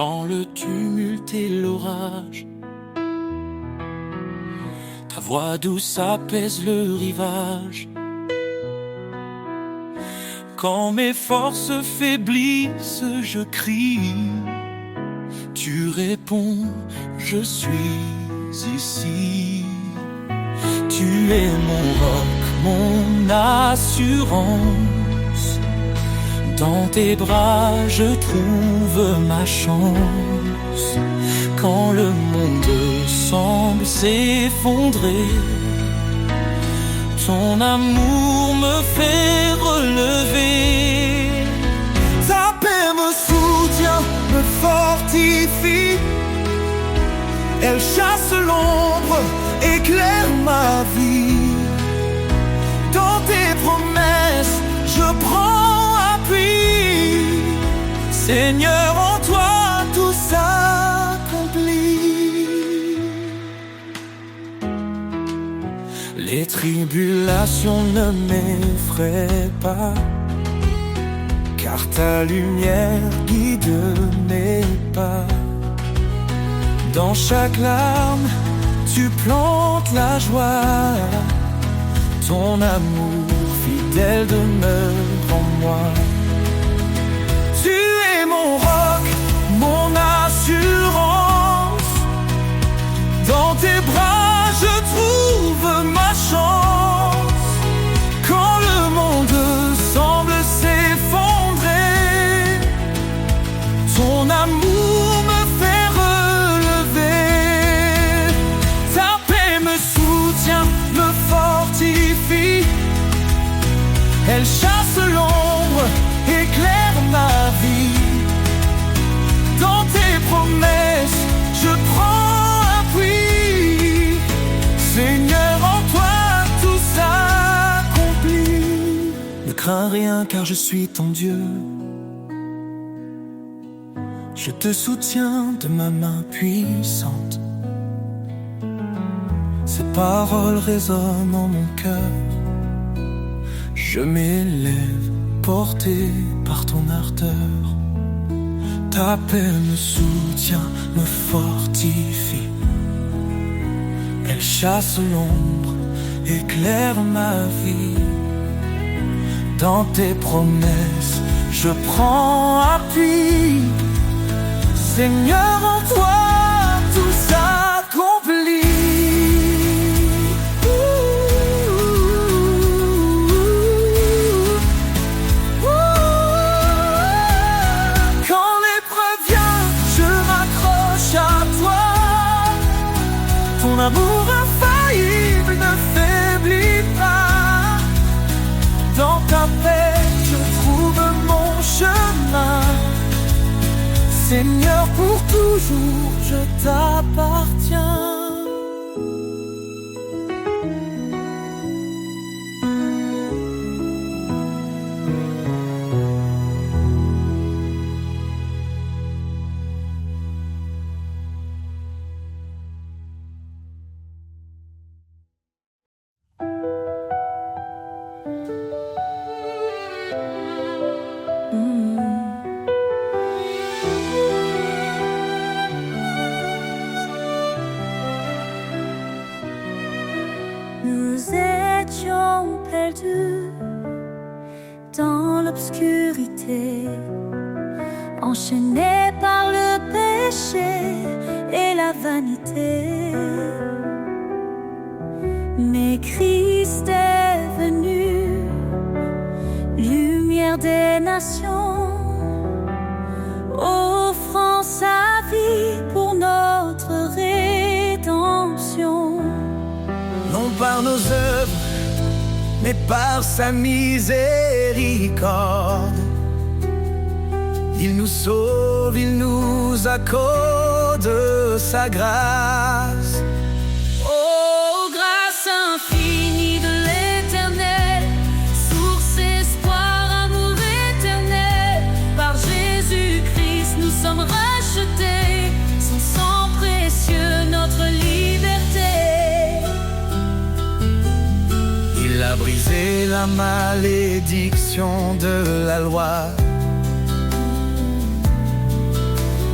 dans le tumulte et l'orage. Ta voix douce apaise le rivage. Quand mes forces faiblissent, je crie. Tu réponds, je suis ici. Tu es mon roc, mon assurance. Dans tes bras, je trouve ma chance. Quand le monde semble s'effondrer, ton amour me fait relever. Ta paix me soutient, me fortifie. Elle chasse l'ombre, éclaire ma vie. Dans tes promesses, je prends appui. Seigneur, en toi tout s'accomplit. Les tribulations ne m'effraient pas, car ta lumière guide mes pas. Dans chaque larme, tu plantes la joie. Ton amour fidèle demeure en moi. Tu es mon roc, mon assurance. Dans tes bras, je trouve ma chance. Quand le monde semble s'effondrer, ton amour me fait relever. Ta paix me soutient, me fortifie. Elle chasse l'ombre, éclaire ma vie. Dans tes promesses, je prends appui. Seigneur, en toi tout s'accomplit. Ne crains rien car je suis ton Dieu. Je te soutiens de ma main puissante. Ces paroles résonnent en mon cœur. Je m'élève, porté par ton ardeur. Ta paix me soutient, me fortifie. Elle chasse l'ombre, éclaire ma vie. Dans tes promesses, je prends appui. Seigneur, en toi tout s'accomplit. Quand l'épreuve vient, je m'accroche à toi. Ton amour infaillible ne faiblit pas. Dans ta paix, je trouve mon chemin. Seigneur, pour toujours, je t'appartiens. Nous étions perdus dans l'obscurité, enchaînés par le péché et la vanité. Mais Christ est venu, lumière des nations, offrant sa vie pour notre rédemption. Non par nos œuvres, mais par sa miséricorde. Il nous sauve, il nous accorde sa grâce. Oh, grâce infinie de l'Éternel, source, espoir, amour éternel. Par Jésus-Christ, nous sommes rachetés, son sang précieux, notre liberté. Il a brisé la malédiction de la loi.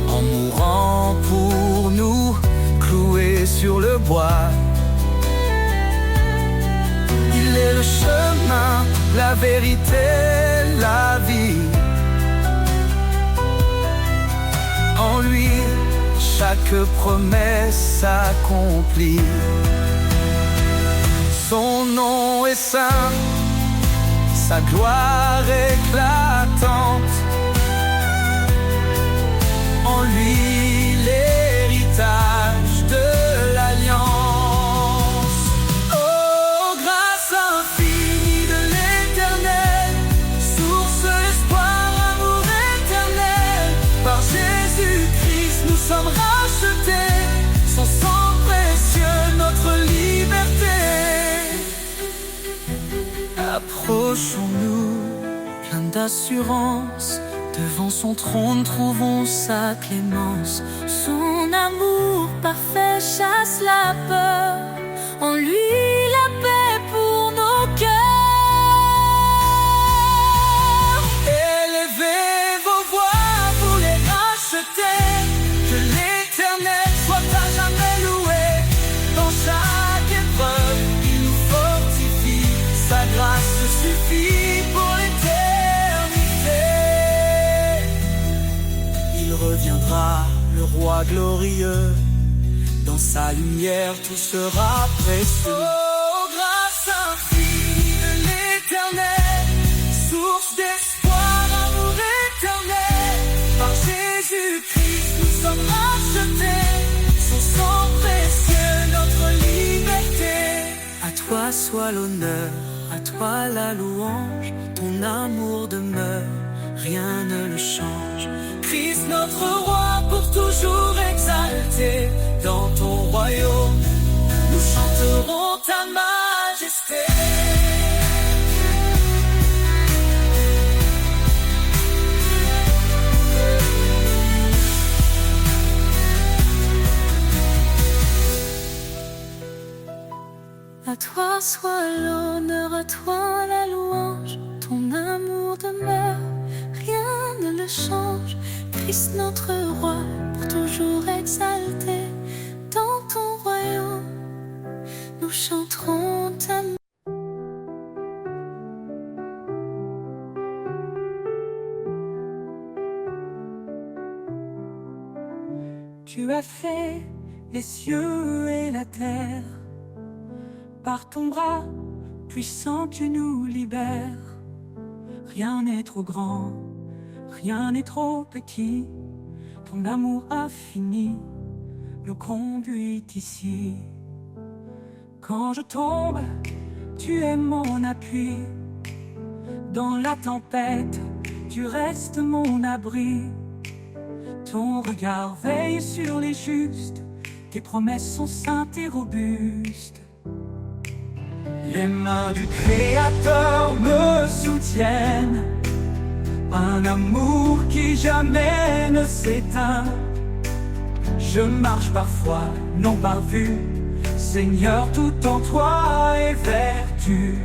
En mourant pour nous, cloué sur le bois. Il est le chemin, la vérité, la vie. En lui, chaque promesse s'accomplit. Son nom est saint, sa gloire éclatante. En lui, l'héritage de l'alliance. Oh, grâce infinie de l'Éternel, source, espoir, amour éternel. Par Jésus-Christ, nous sommes rachetés. Son sang précieux, notre liberté. Approchons-nous, pleins d'assurance. Devant son trône, trouvons sa clémence. Son amour parfait chasse la peur. En lui, la paix pour nos cœurs. Élevez vos voix pour les racheter. Que l'Éternel soit à jamais loué. Dans chaque épreuve, il nous fortifie. Sa grâce suffit pour l'éternité. Il reviendra, le roi glorieux. Dans sa lumière, tout sera précieux. Oh, grâce infinie de l'Éternel, source d'espoir, amour éternel. Par Jésus-Christ, nous sommes rachetés. Son sang précieux, notre liberté. À toi soit l'honneur, à toi la louange. Ton amour demeure, rien ne le change. Christ notre roi, pour toujours exalté. Dans ton royaume, nous chanterons ta majesté. À toi soit l'honneur, à toi la louange. Ton amour demeure, rien ne le change. Christ notre roi, pour toujours exalté. Dans ton royaume, nous chanterons ta majesté. Tu as fait les cieux et la terre. Par ton bras puissant, tu nous libères. Rien n'est trop grand, rien n'est trop petit. Ton amour infini nous conduit ici. Quand je tombe, tu es mon appui. Dans la tempête, tu restes mon abri. Ton regard veille sur les justes. Tes promesses sont saintes et robustes. Les mains du Créateur me soutiennent. Un amour qui jamais ne s'éteint. Je marche parfois, non par vue. Seigneur, tout en toi est vertu.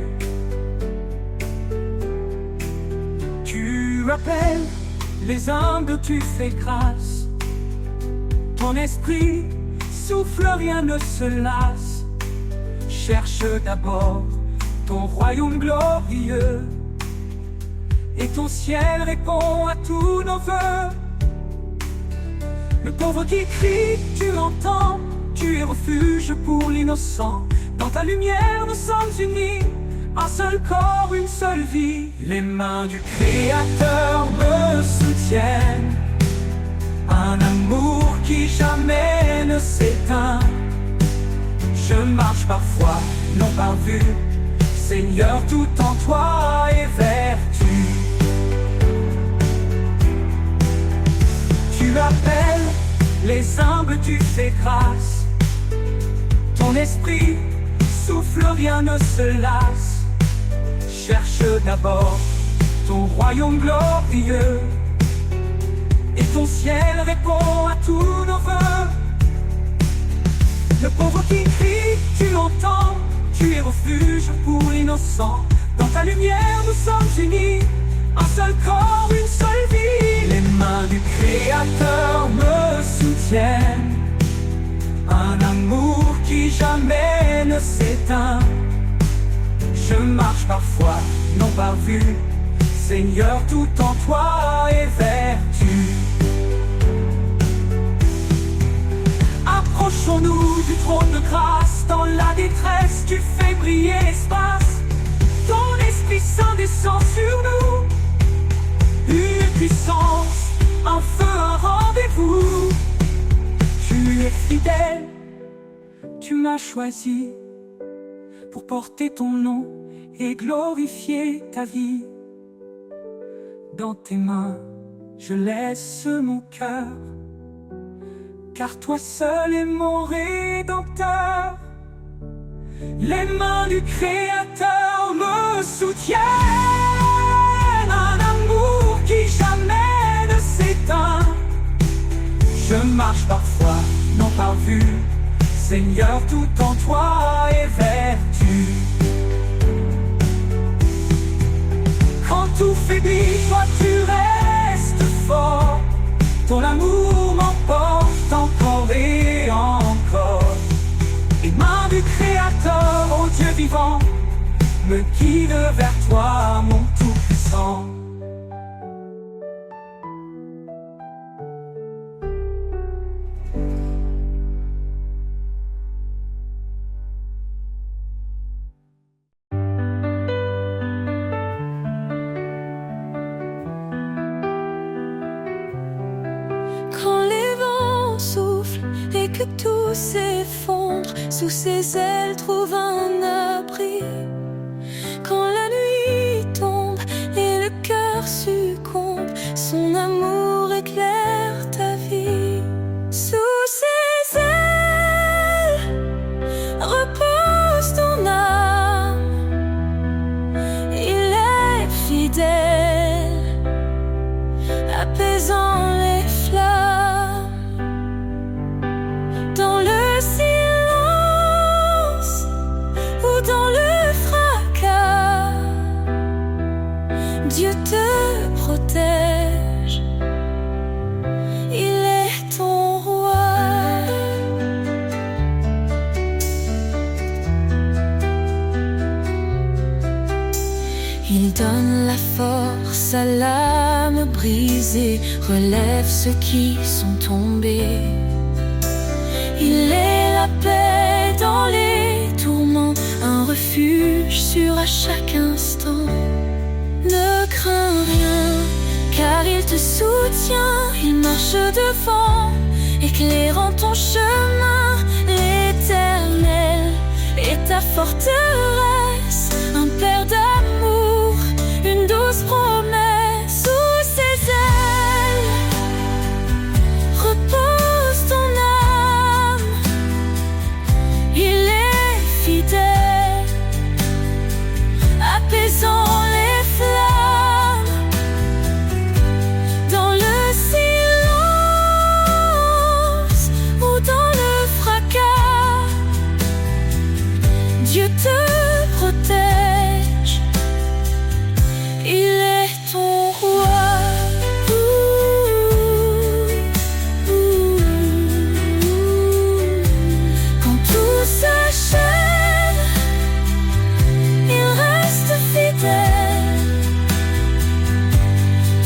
Tu appelles les humbles, tu fais grâce. Ton esprit souffle, rien ne se lasse. Cherche d'abord ton royaume glorieux. Et ton ciel répond à tous nos vœux. Le pauvre qui crie, tu l'entends. Tu es refuge pour l'innocent. Dans ta lumière, nous sommes unis. Un seul corps, une seule vie. Les mains du Créateur me soutiennent. Un amour qui jamais ne s'éteint. Je marche parfois, non par vue. Seigneur, tout en toi est vertu. Tu appelles les humbles, tu fais grâce. Ton esprit souffle, rien ne se lasse. Cherche d'abord ton royaume glorieux. Et ton ciel répond à tous nos vœux. Le pauvre qui crie, tu l'entends. Tu es refuge pour l'innocent. Dans ta lumière, nous sommes unis. Un seul corps, une seule vie. Les mains du Créateur me soutiennent. Un amour qui jamais ne s'éteint. Je marche parfois, non par vue, Seigneur, tout en toi est vertu. Approchons-nous du trône de grâce. Dans la détresse, tu fais briller l'espace. Ton Esprit Saint descend sur nous. Une puissance, un feu, un rendez-vous. Tu es fidèle, tu m'as choisi pour porter ton nom et glorifier ta vie. Dans tes mains, je laisse mon cœur, car toi seul es mon Rédempteur. Les mains du Créateur me soutiennent. Un amour qui jamais ne s'éteint. Je marche parfois, non par vue, Seigneur, tout en toi est vertu. Quand tout faiblit, toi tu restes fort. Ton amour m'emporte encore et encore. Les mains du Créateur, ô Dieu vivant, me guident vers toi, mon Tout-Puissant. Que tout s'effondre, sous ses ailes trouve un abri. Quand la nuit tombe et le cœur succombe, son amour éclaire ta vie. Sous ses ailes repose ton âme. Il est fidèle, apaisant les flammes. Dans le silence ou dans le fracas, Dieu te protège, il est ton roi. Il donne la force à l'âme brisée, relève ceux qui sont tombés. Il est la paix dans les tourments, un refuge sûr à chaque instant. Ne crains rien, car il te soutient. Il marche devant, éclairant ton chemin. L'Éternel est ta forteresse, un Père d'amour, une douce promesse. Sous ses ailes repose ton âme. Il est fidèle, apaisant les flammes. Dans le silence ou dans le fracas, Dieu te protège, il est ton roi. Quand tout s'achève, il reste fidèle,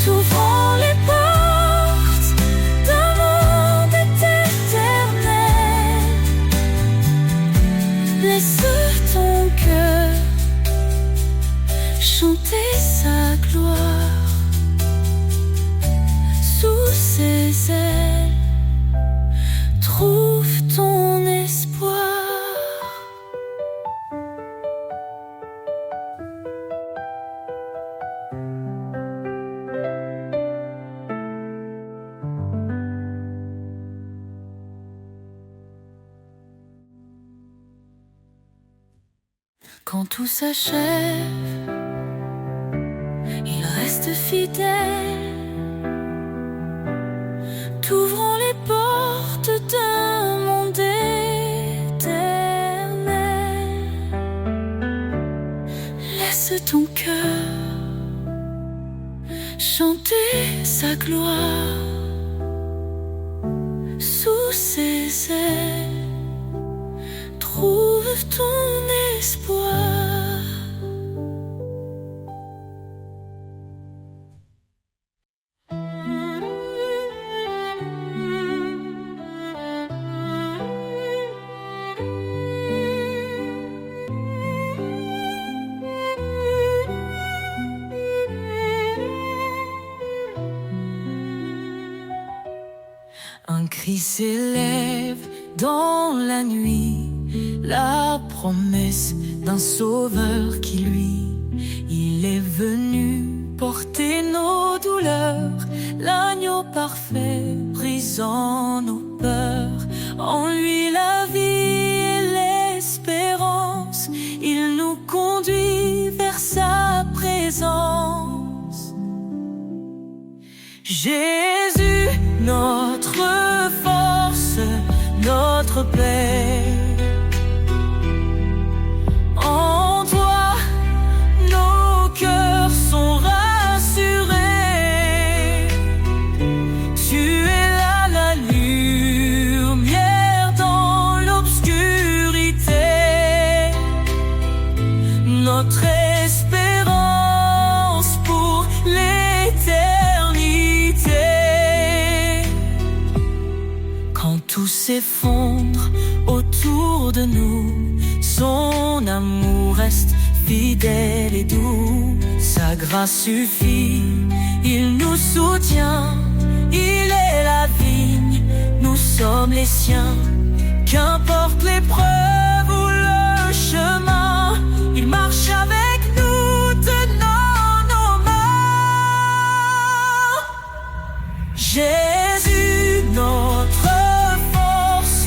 t'ouvrant les portes d'un monde éternel. Laisse ton cœur chanter sa gloire. Sous ses ailes, trouve ton espoir. Quand tout s'achève, il reste fidèle, t'ouvrant les portes d'un monde éternel. Laisse ton cœur chanter sa gloire. Sous ses ailes, trouve ton espoir. Un cri s'élève dans la nuit, la promesse d'un sauveur qui lui, il est venu porter nos douleurs, l'agneau parfait brisant nos peurs. En lui la vie et l'espérance, il nous conduit vers sa présence. Jésus, notre force, notre paix. En toi, nos cœurs sont rassurés. Tu es là la lumière dans l'obscurité. Notre espérance pour l'éternité. Quand tout s'effondre autour de nous, son amour reste fidèle et doux. Sa grâce suffit, il nous soutient. Il est la vigne, nous sommes les siens. Qu'importe l'épreuve ou le chemin, il marche avec nous, tenant nos mains. Jésus, notre force,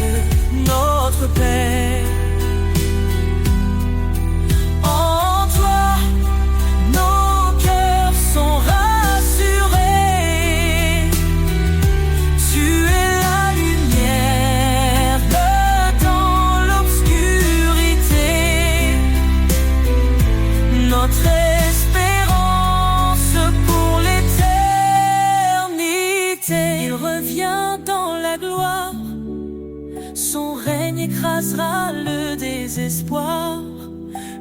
notre paix. En toi, nos cœurs sont rassurés. Tu es la lumière dans l'obscurité. Notre espérance pour l'éternité. Il revient dans la gloire. Son règne écrasera le désespoir.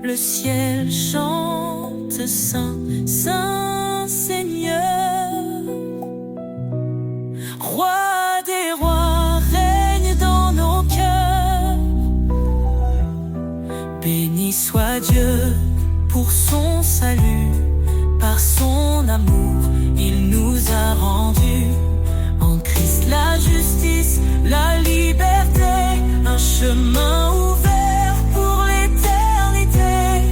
Le ciel chante Saint, Saint Seigneur. Roi des rois règne dans nos cœurs. Béni soit Dieu pour son salut. Par son amour, il nous a rendus. En Christ la justice, la liberté, un chemin ouvert pour l'éternité.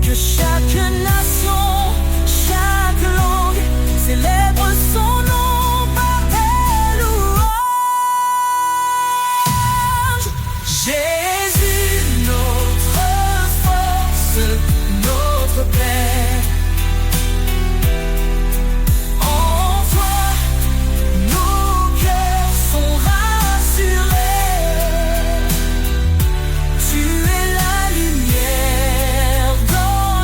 Que chaque nation, chaque langue célèbre son nom par des louanges. Jésus, notre force, notre paix. En toi, nos cœurs sont rassurés. Tu es la lumière dans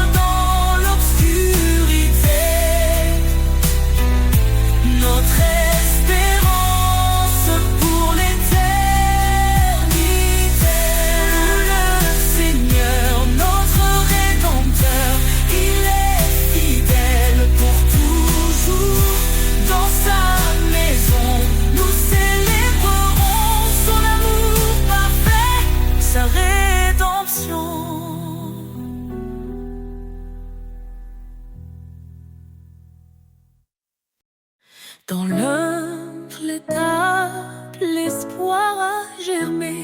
l'obscurité. Notre espérance pour l'éternité. Le Seigneur, notre Rédempteur, il est fidèle pour toujours. Dans sa maison, nous célébrerons son amour parfait, sa rédemption. Dans l'humble étape, l'espoir a germé.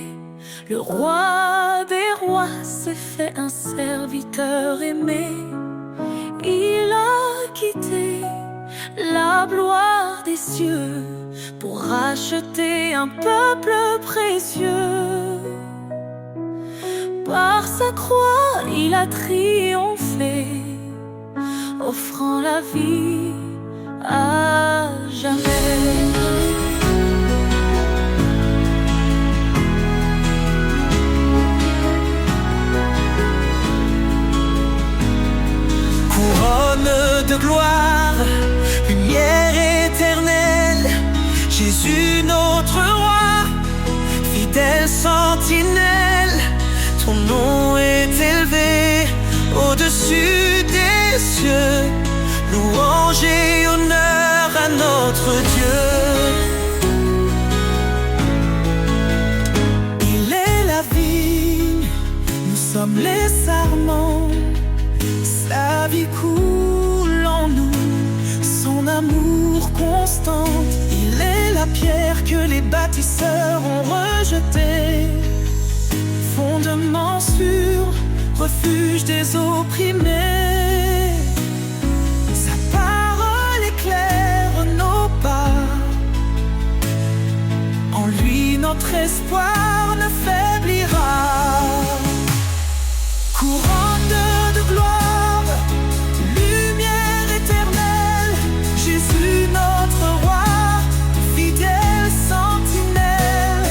Le roi des rois s'est fait un serviteur aimé. Il a quitté la gloire des cieux pour racheter un peuple précieux. Par sa croix, il a triomphé, offrant la vie à jamais. Couronne de gloire, lumière éternelle. sentinelle, ton nom est élevé au-dessus des cieux. Louange et honneur à notre Dieu. Il est la vigne, nous sommes les sarments. Sa vie coule en nous, son amour constant. Il est la pierre que les bâtisseurs ont rejetée, fondement sûr, refuge des opprimés. Sa parole éclaire nos pas, en lui notre espoir ne faiblira. Couronne de gloire, lumière éternelle, Jésus notre roi, fidèle sentinelle.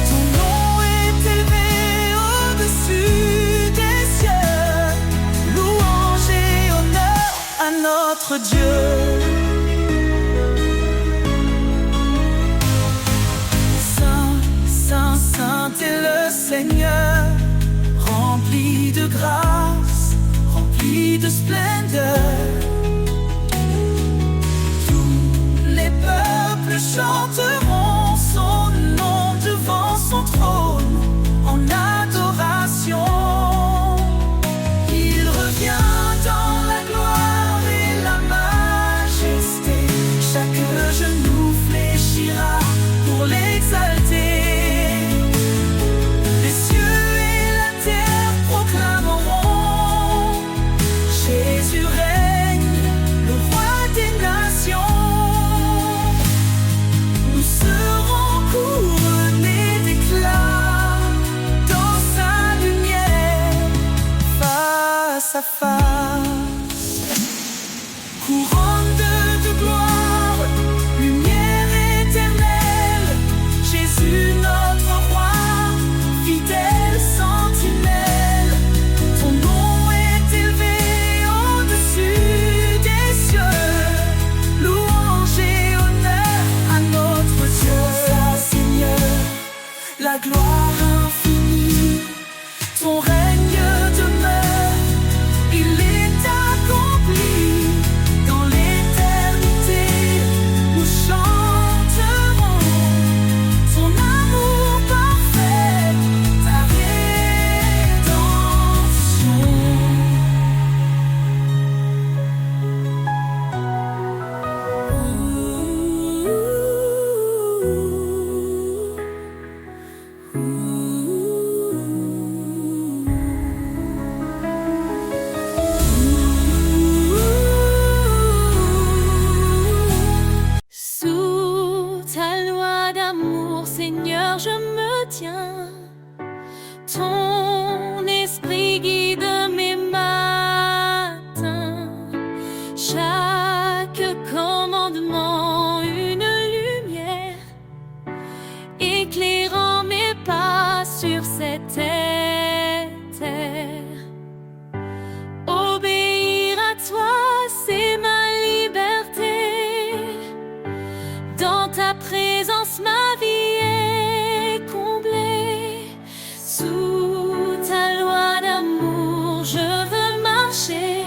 Ton nom est élevé au-dessus des cieux. Louange et honneur à notre Dieu. Saint, Saint, Saint est le Seigneur, rempli de grâce, rempli de splendeur. Tous les peuples chanteront son nom devant son trône en adoration. Il revient dans la gloire et la majesté. Chaque genou fléchira pour l'exalter. Les cieux et la terre proclameront: Jésus règne, le roi des nations. Nous serons couronnés d'éclat dans sa lumière, face à face. Couronne de gloire, lumière éternelle, Jésus notre roi, fidèle sentinelle. Ton nom est élevé au-dessus des cieux. Louange et honneur à notre Dieu. Sa Seigneur, la gloire infinie, ton règne demeure, il est accompli dans l'éternité. Nous chanterons ton amour parfait, ta Sous ta loi d'amour, Seigneur, je me tiens. Ton esprit guide mes matins. Chaque commandement, une lumière, éclairant mes pas sur cette terre. Obéir à toi, c'est ma liberté. Dans ta présence, ma vie est comblée. Sous ta loi d'amour, je veux marcher.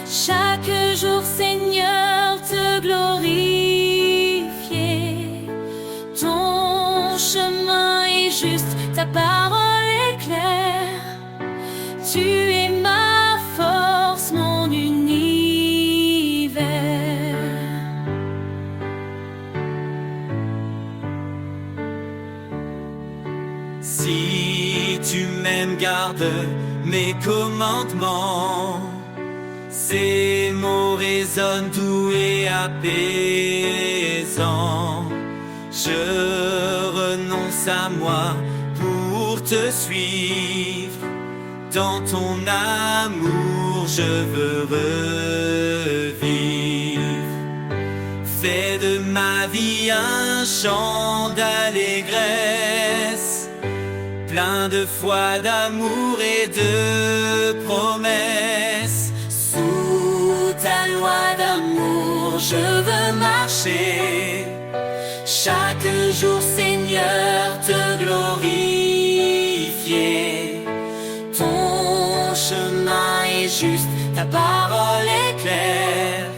Chaque jour, Seigneur, te glorifier. Ton chemin est juste, ta parole est claire. Tu es ma force, mon univers. Si tu m'aimes, garde mes commandements. Ces mots résonnent doux et apaisants. Je renonce à moi pour te suivre. Dans ton amour, je veux revivre. Fais de ma vie un chant d'allégresse, plein de foi, d'amour et de promesses. Sous ta loi d'amour, je veux marcher. chaque jour, Seigneur, te glorifier. Ton chemin est juste, ta parole est claire.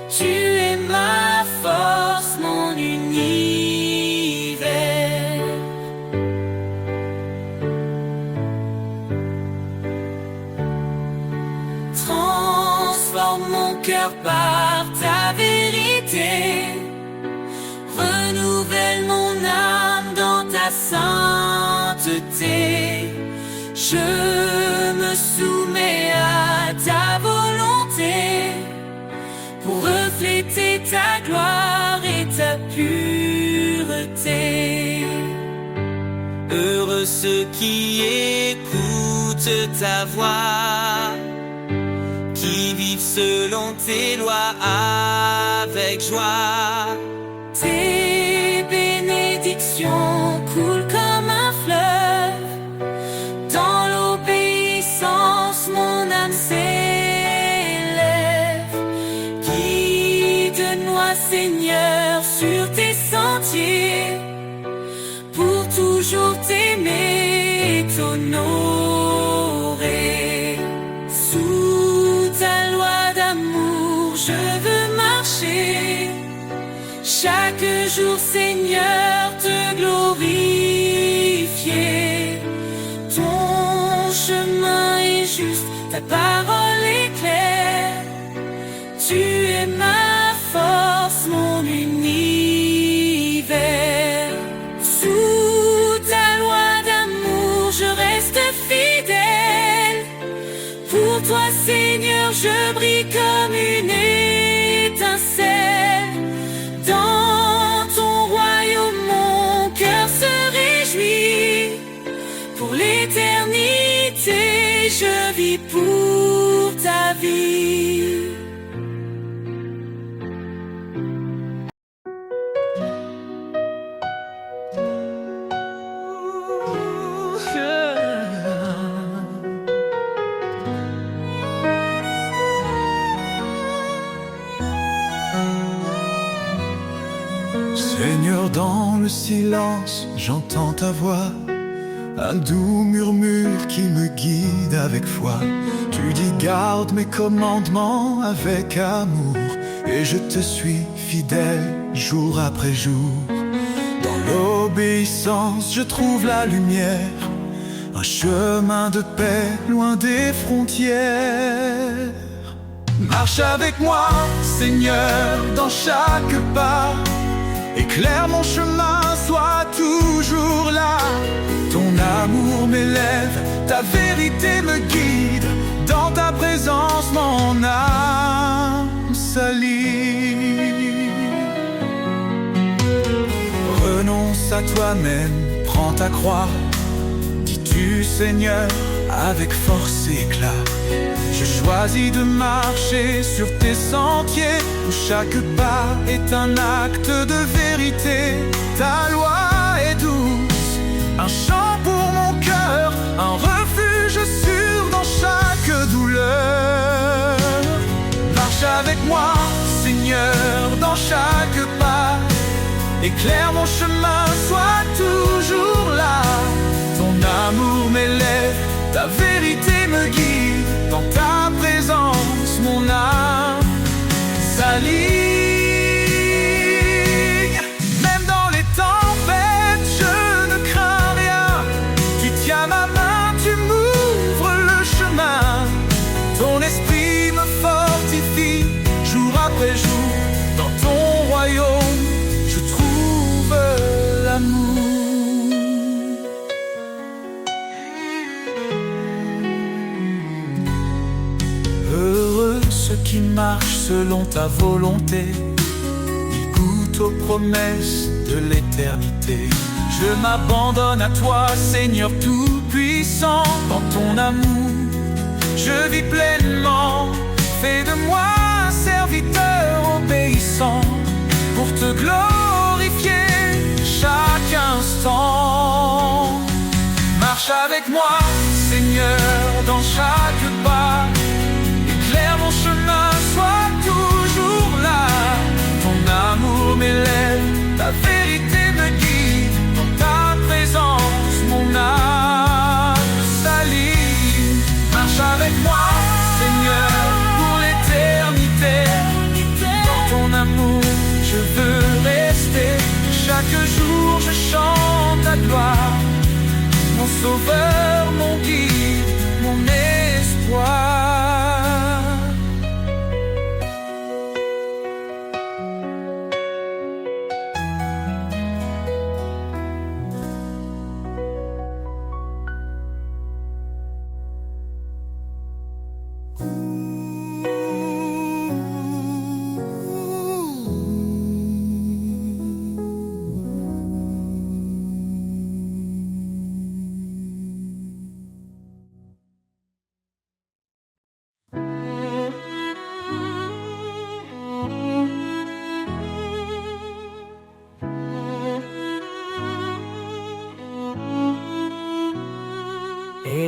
Tu es ma force, mon univers. Transforme mon cœur par ta vérité. Renouvelle mon âme dans ta sainteté. Je me soumets à ta volonté pour refléter ta gloire et ta pureté. Heureux ceux qui écoutent ta voix, qui vivent selon tes lois avec joie. Tes bénédictions coulent comme un fleuve. Dans l'obéissance, mon âme s'élève. Guide-moi, Seigneur, sur tes sentiers, pour toujours t'aimer et t'honorer. Sous ta loi d'amour, je veux marcher. Chaque jour, Seigneur, te glorifier. Ton chemin est juste, ta parole est claire. Tu es ma force, mon univers. Sous ta loi d'amour, je reste fidèle. Pour toi, Seigneur, je brille comme une étincelle. Dans ton royaume, mon cœur se réjouit. Pour l'éternité, je vis pour ta vie. Seigneur, dans le silence, j'entends ta voix, un doux murmure qui me guide avec foi. Tu dis garde mes commandements avec amour, et je te suis fidèle jour après jour. Dans l'obéissance, je trouve la lumière, un chemin de paix loin des frontières. Marche avec moi, Seigneur, dans chaque pas. Éclaire mon chemin, sois toujours là. Ton amour m'élève, ta vérité me guide. Dans ta présence, mon âme s'allie. Renonce à toi-même, prends ta croix. Dis-tu, Seigneur, avec force et éclat. Je choisis de marcher sur tes sentiers, où chaque pas est un acte de vérité. Ta loi est douce, un chant pour mon cœur, un refuge sûr dans chaque douleur. Marche avec moi, Seigneur, dans chaque pas. Éclaire mon chemin, sois toujours là. Ton amour m'élève, ta vérité me guide. Dans ta présence, mon âme s'aligne. Même dans les tempêtes, je ne crains rien. Tu tiens ma main, tu m'ouvres le chemin. Ton esprit me fortifie, jour après jour. Dans ton royaume, je trouve l'amour. Heureux ceux qui marchent selon ta volonté, ils goûtent aux promesses de l'éternité. Je m'abandonne à toi, Seigneur tout-puissant. Dans ton amour, je vis pleinement. Fais de moi un serviteur obéissant, pour te glorifier chaque instant. Marche avec moi, Seigneur, dans chaque pas. Éclaire mon chemin, sois toujours là. Ton amour m'élève, ta vérité sauveur, mon guide, mon espoir.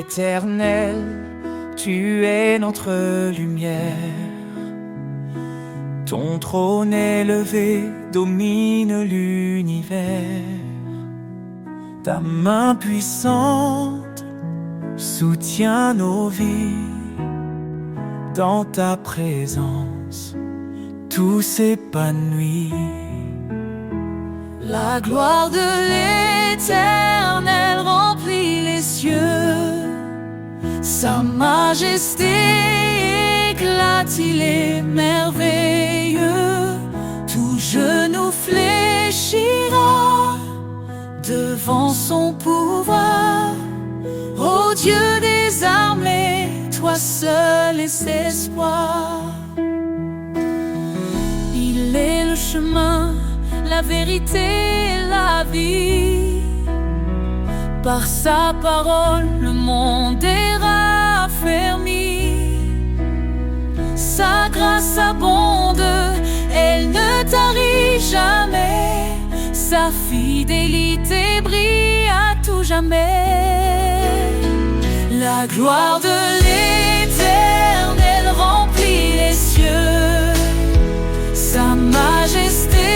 Éternel, tu es notre lumière. Ton trône élevé domine l'univers. Ta main puissante soutient nos vies. Dans ta présence, tout s'épanouit. La gloire de l'Éternel remplit les cieux. Sa majesté éclate, il est merveilleux. Tout genou fléchira devant son pouvoir. Ô Dieu des armées, toi seul est espoir. Il est le chemin, la vérité et la vie. Par sa parole, le monde est raffermi. Sa grâce abonde, elle ne tarit jamais. Sa fidélité brille à tout jamais. La gloire de l'Éternel remplit les cieux. Sa majesté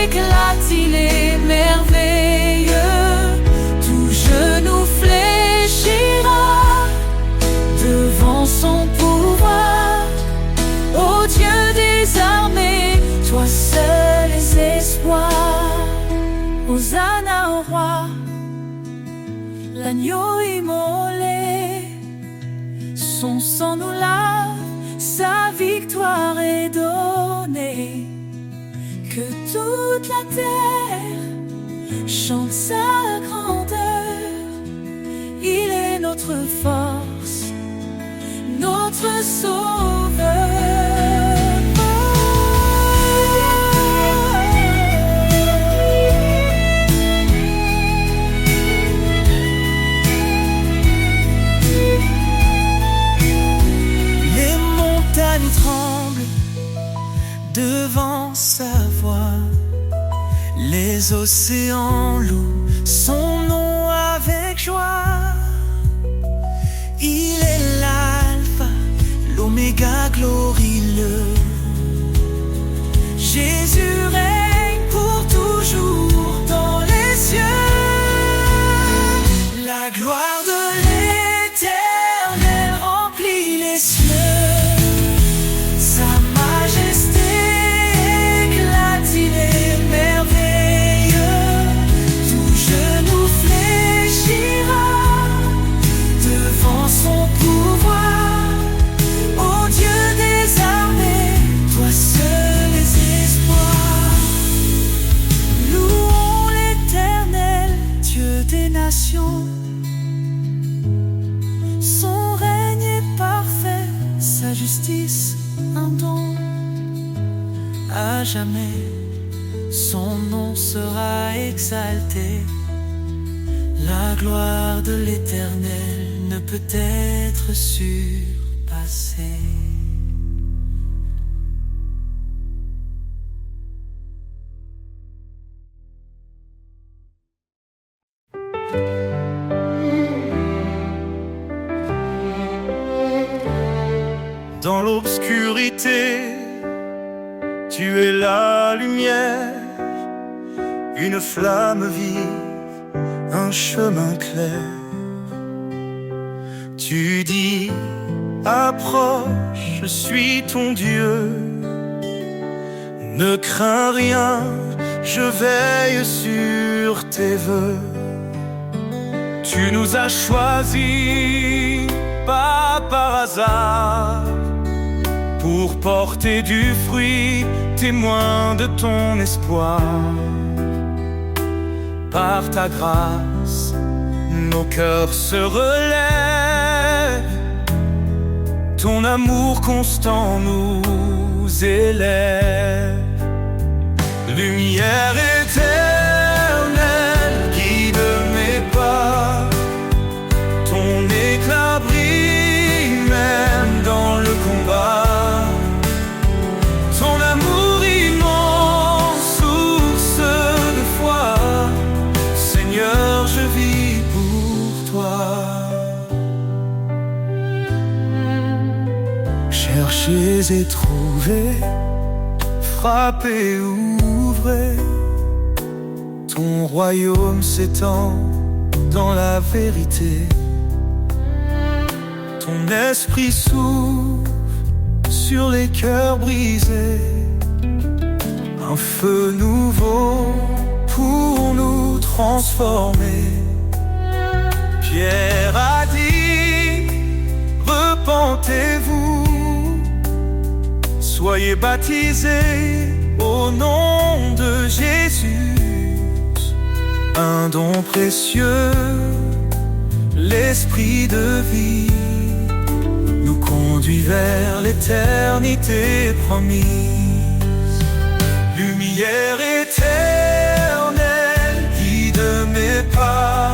éclate, il est merveilleux. Tout genou fléchira devant son pouvoir. Ô Dieu des armées, toi seul est espoir. Hosanna au roi, l'agneau immolé. Son sang nous lave, sa victoire est donnée. Que toute la terre chante sa grandeur. Il est notre force, notre sauveur. Les montagnes tremblent devant sa voix. Les océans louent son nom avec joie. Il est l'alpha, l'oméga glorieux. Jésus règne pour toujours dans les cieux. La gloire de l'Éternel remplit les cieux. Sa majesté éclate, il est merveilleux. Tout genou fléchira devant son pouvoir. Ô Dieu des armées, toi seul es espoir. Louons l'Éternel, Dieu des nations. Son règne est parfait, sa justice un don. À jamais, son nom sera exalté. La gloire de l'Éternel ne peut être surpassée. Dans l'obscurité, tu es la lumière, une flamme vive, un chemin clair. Tu dis, approche, je suis ton Dieu. Ne crains rien, je veille sur tes vœux. Tu nous as choisis, pas par hasard, pour porter du fruit, témoin de ton espoir. Par ta grâce, nos cœurs se relèvent, ton amour constant nous élève. Lumière éternelle, guide mes pas, ton éclat brille même dans le combat. Ton amour immense, source de foi, Seigneur, je vis pour toi. Cherchez et trouvez, frappez, ouvrez, ton royaume s'étend dans la vérité. Ton esprit s'ouvre sur les cœurs brisés, un feu nouveau pour nous transformer. Pierre a dit, repentez-vous, soyez baptisés au nom de Jésus. Un don précieux, l'esprit de vie, nous conduit vers l'éternité promise. Lumière éternelle, guide mes pas,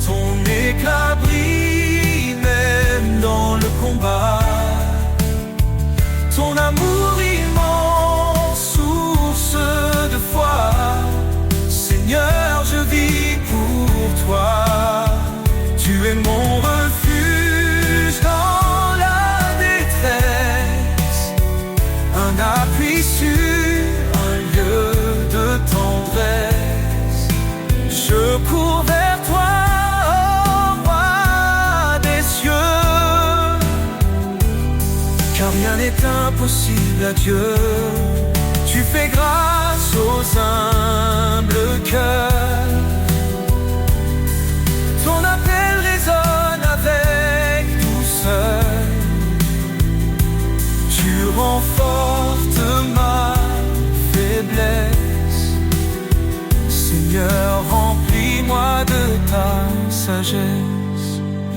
ton éclat brille même dans le combat. Ton amour immense, source de foi, Seigneur, je vis pour toi. Tu es mon refuge dans la détresse, un appui sûr, un lieu de tendresse. Je cours vers toi, ô roi des cieux, car rien n'est impossible à Dieu. Tu fais grâce aux humbles cœurs, ton appel résonne avec douceur. Tu renforces ma faiblesse, Seigneur, remplis-moi de ta sagesse.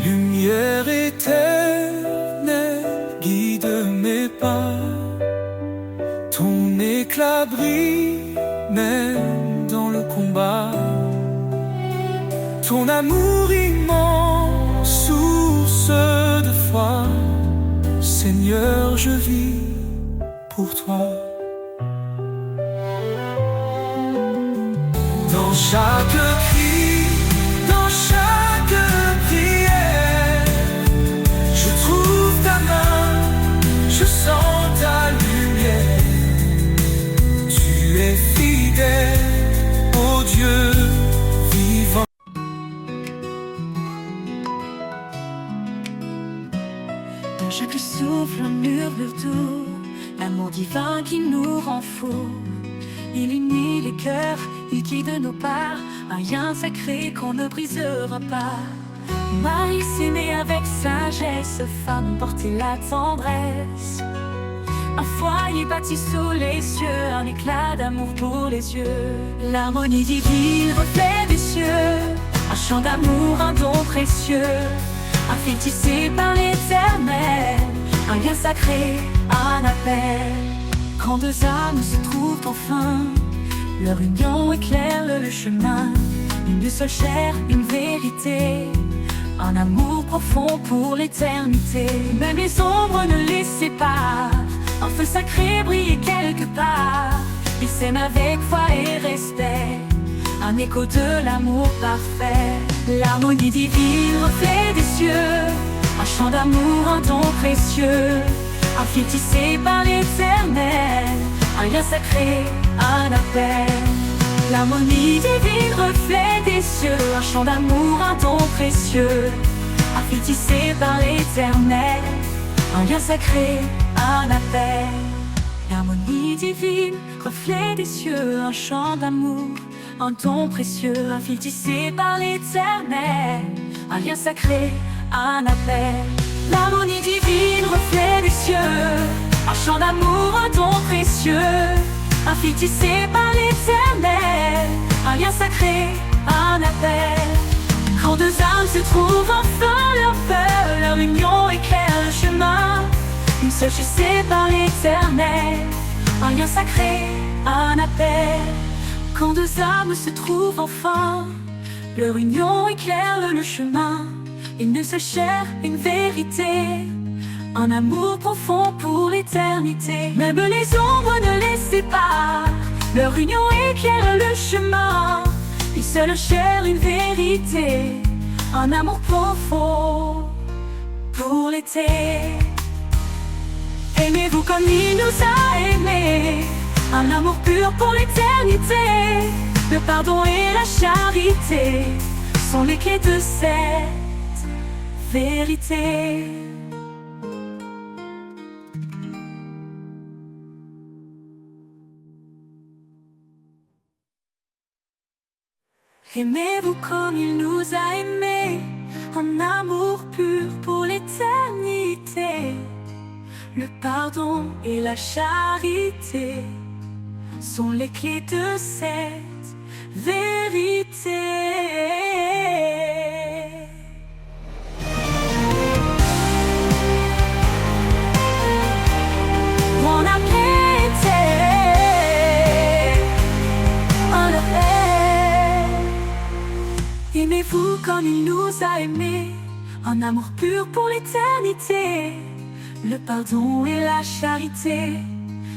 Lumière éternelle, guide mes pas, ton éclat brille même dans le combat. Ton amour immense, source de foi, Seigneur, je vis pour toi. Dans chaque cri, dans chaque prière, je trouve ta main, je sens ta lumière. Tu es fidèle, ô Dieu vivant. Dans chaque souffle, un murmure doux, l'amour divin qui nous rend fous. Il unit les cœurs, il guide nos pas, un lien sacré qu'on ne brisera pas. Maïs aimé avec sagesse, femme porter la tendresse. Un foyer bâti sous les cieux, un éclat d'amour pour les yeux. L'harmonie divine, reflet des cieux, un chant d'amour, un don précieux. Un fil tissé par l'éternel, un lien sacré, un appel. Quand deux âmes se trouvent enfin, leur union éclaire le chemin. Une seule chair, une vérité, un amour profond pour l'éternité. Même les ombres ne les séparent, un feu sacré brille quelque part. Ils s'aiment avec foi et respect, un écho de l'amour parfait. L'harmonie divine, reflet des cieux, un chant d'amour, un don précieux. Un fil tissé par l'éternel, un lien sacré, un appel. L'harmonie divine, reflet des cieux, un chant d'amour, un don précieux. Un fil tissé par l'éternel, un lien sacré, un appel. L'harmonie divine, reflet des cieux, un chant d'amour, un don précieux, un fil tissé par l'Éternel, un lien sacré, un appel. L'harmonie divine, reflet des cieux, un chant d'amour, un don précieux, un fil tissé par l'Éternel, un lien sacré, un appel. Quand deux âmes se trouvent enfin leur feu, leur union éclaire le chemin. Une seule chassée par l'Éternel, un lien sacré, un appel. Quand deux âmes se trouvent enfin, leur union éclaire le chemin. Une seule chair, une vérité, un amour profond pour l'éternité. Même les ombres ne les séparent, leur union éclaire le chemin. Une seule chair, une vérité, un amour profond pour l'été. Aimez-vous comme il nous a aimés, un amour pur pour l'éternité. Le pardon et la charité sont les clés de cette vérité. Aimez-vous comme il nous a aimés, un amour pur pour l'éternité. Le pardon et la charité sont les clés de cette vérité. On a prêté un appel. Aimez-vous comme il nous a aimés, un amour pur pour l'éternité. Le pardon et la charité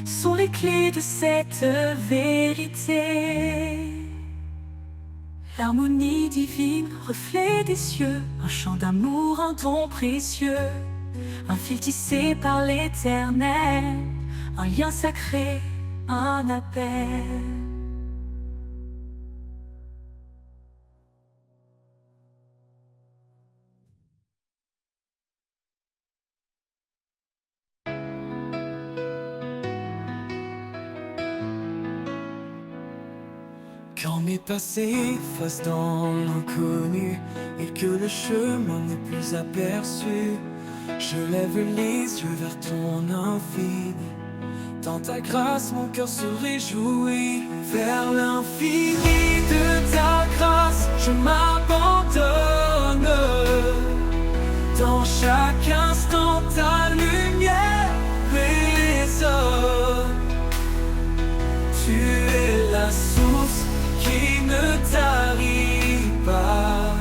sont les clés de cette vérité. L'harmonie divine, reflet des cieux, un chant d'amour, un don précieux, un fil tissé par l'Éternel, un lien sacré, un appel. Quand mes passés fassent dans l'inconnu et que le chemin n'est plus aperçu, je lève les yeux vers ton infini. Dans ta grâce, mon cœur se réjouit. Vers l'infini de ta grâce, je m'abandonne. Dans chaque instant, ta lumière résonne. Tu es la source qui ne tarit pas.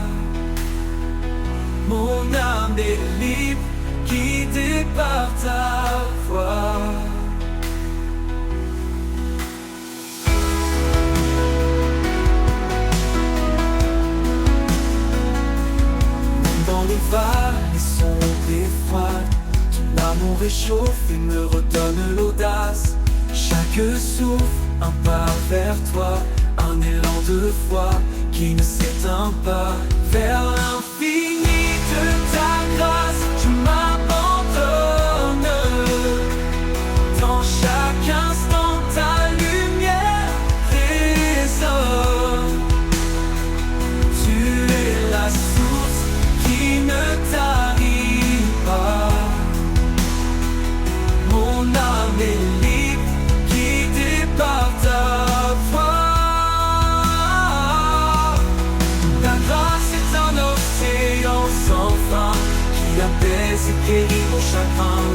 Mon âme est libre, guidée par ta voix. Même dans les vallées sombres et froides, ton amour réchauffe et me redonne l'audace. Chaque souffle, un pas vers toi, un élan de foi qui ne s'éteint pas. Vers l'infini de ta grâce, je m'abandonne. Dans chaque instant, ta lumière résonne. Tu es la source qui ne tarit pas. Mon âme est libre, guidée par ta voix. Sans fin, qui apaise et guérit mon chagrin.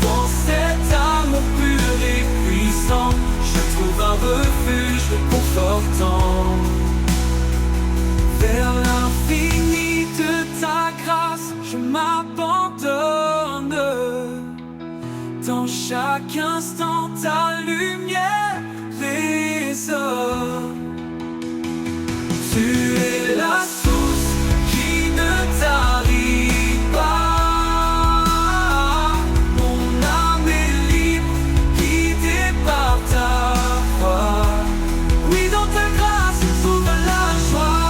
Dans cet amour pur et puissant, je trouve un refuge réconfortant. Vers l'infini de ta grâce, je m'abandonne. Dans chaque instant, ta lumière résonne. Tu es la source qui ne tarit pas. Mon âme est libre, guidée par ta voix. Oui, dans ta grâce, je trouve la joie.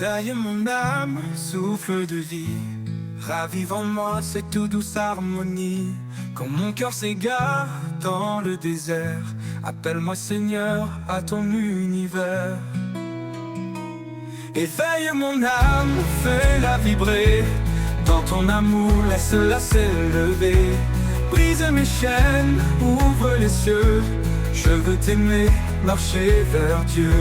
Éveille mon âme, souffle de vie, ravive en moi cette toute douce harmonie. Quand mon cœur s'égare dans le désert, appelle-moi Seigneur à ton univers. Éveille mon âme, fais-la vibrer, dans ton amour laisse-la s'élever. Brise mes chaînes, ouvre les cieux, je veux t'aimer, marcher vers Dieu.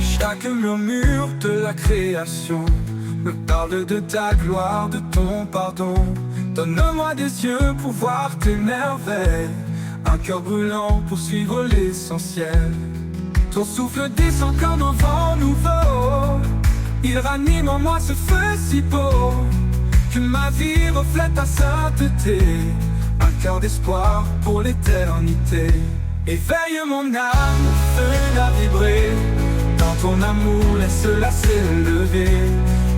Chaque murmure de la création me parle de ta gloire, de ton pardon. Donne-moi des yeux pour voir tes merveilles, un cœur brûlant pour suivre l'essentiel. Ton souffle descend comme un vent nouveau, il ranime en moi ce feu si beau, que ma vie reflète ta sainteté, un cœur d'espoir pour l'éternité. Éveille mon âme, fais-la vibrer, dans ton amour laisse-la s'élever.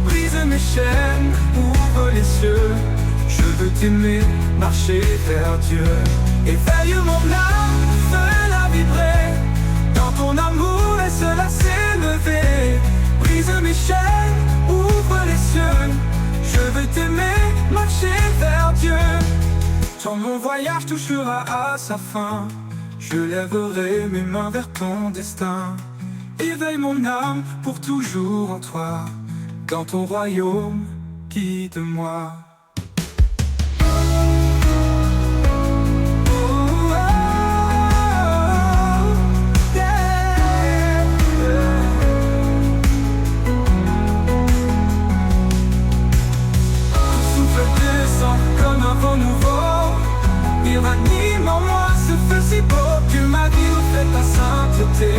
Brise mes chaînes, ouvre les cieux, je veux t'aimer, marcher vers Dieu. Éveille mon âme, fais-la vibrer, dans ton amour laisse-la s'élever. Brise mes chaînes, ouvre les cieux, je veux t'aimer, marcher vers Dieu. Quand mon voyage touchera à sa fin, je lèverai mes mains vers ton destin. Éveille mon âme pour toujours en toi, dans ton royaume, guide-moi. Comme un vent nouveau, il ranime en moi ce feu si beau, que ma vie reflète ta sainteté,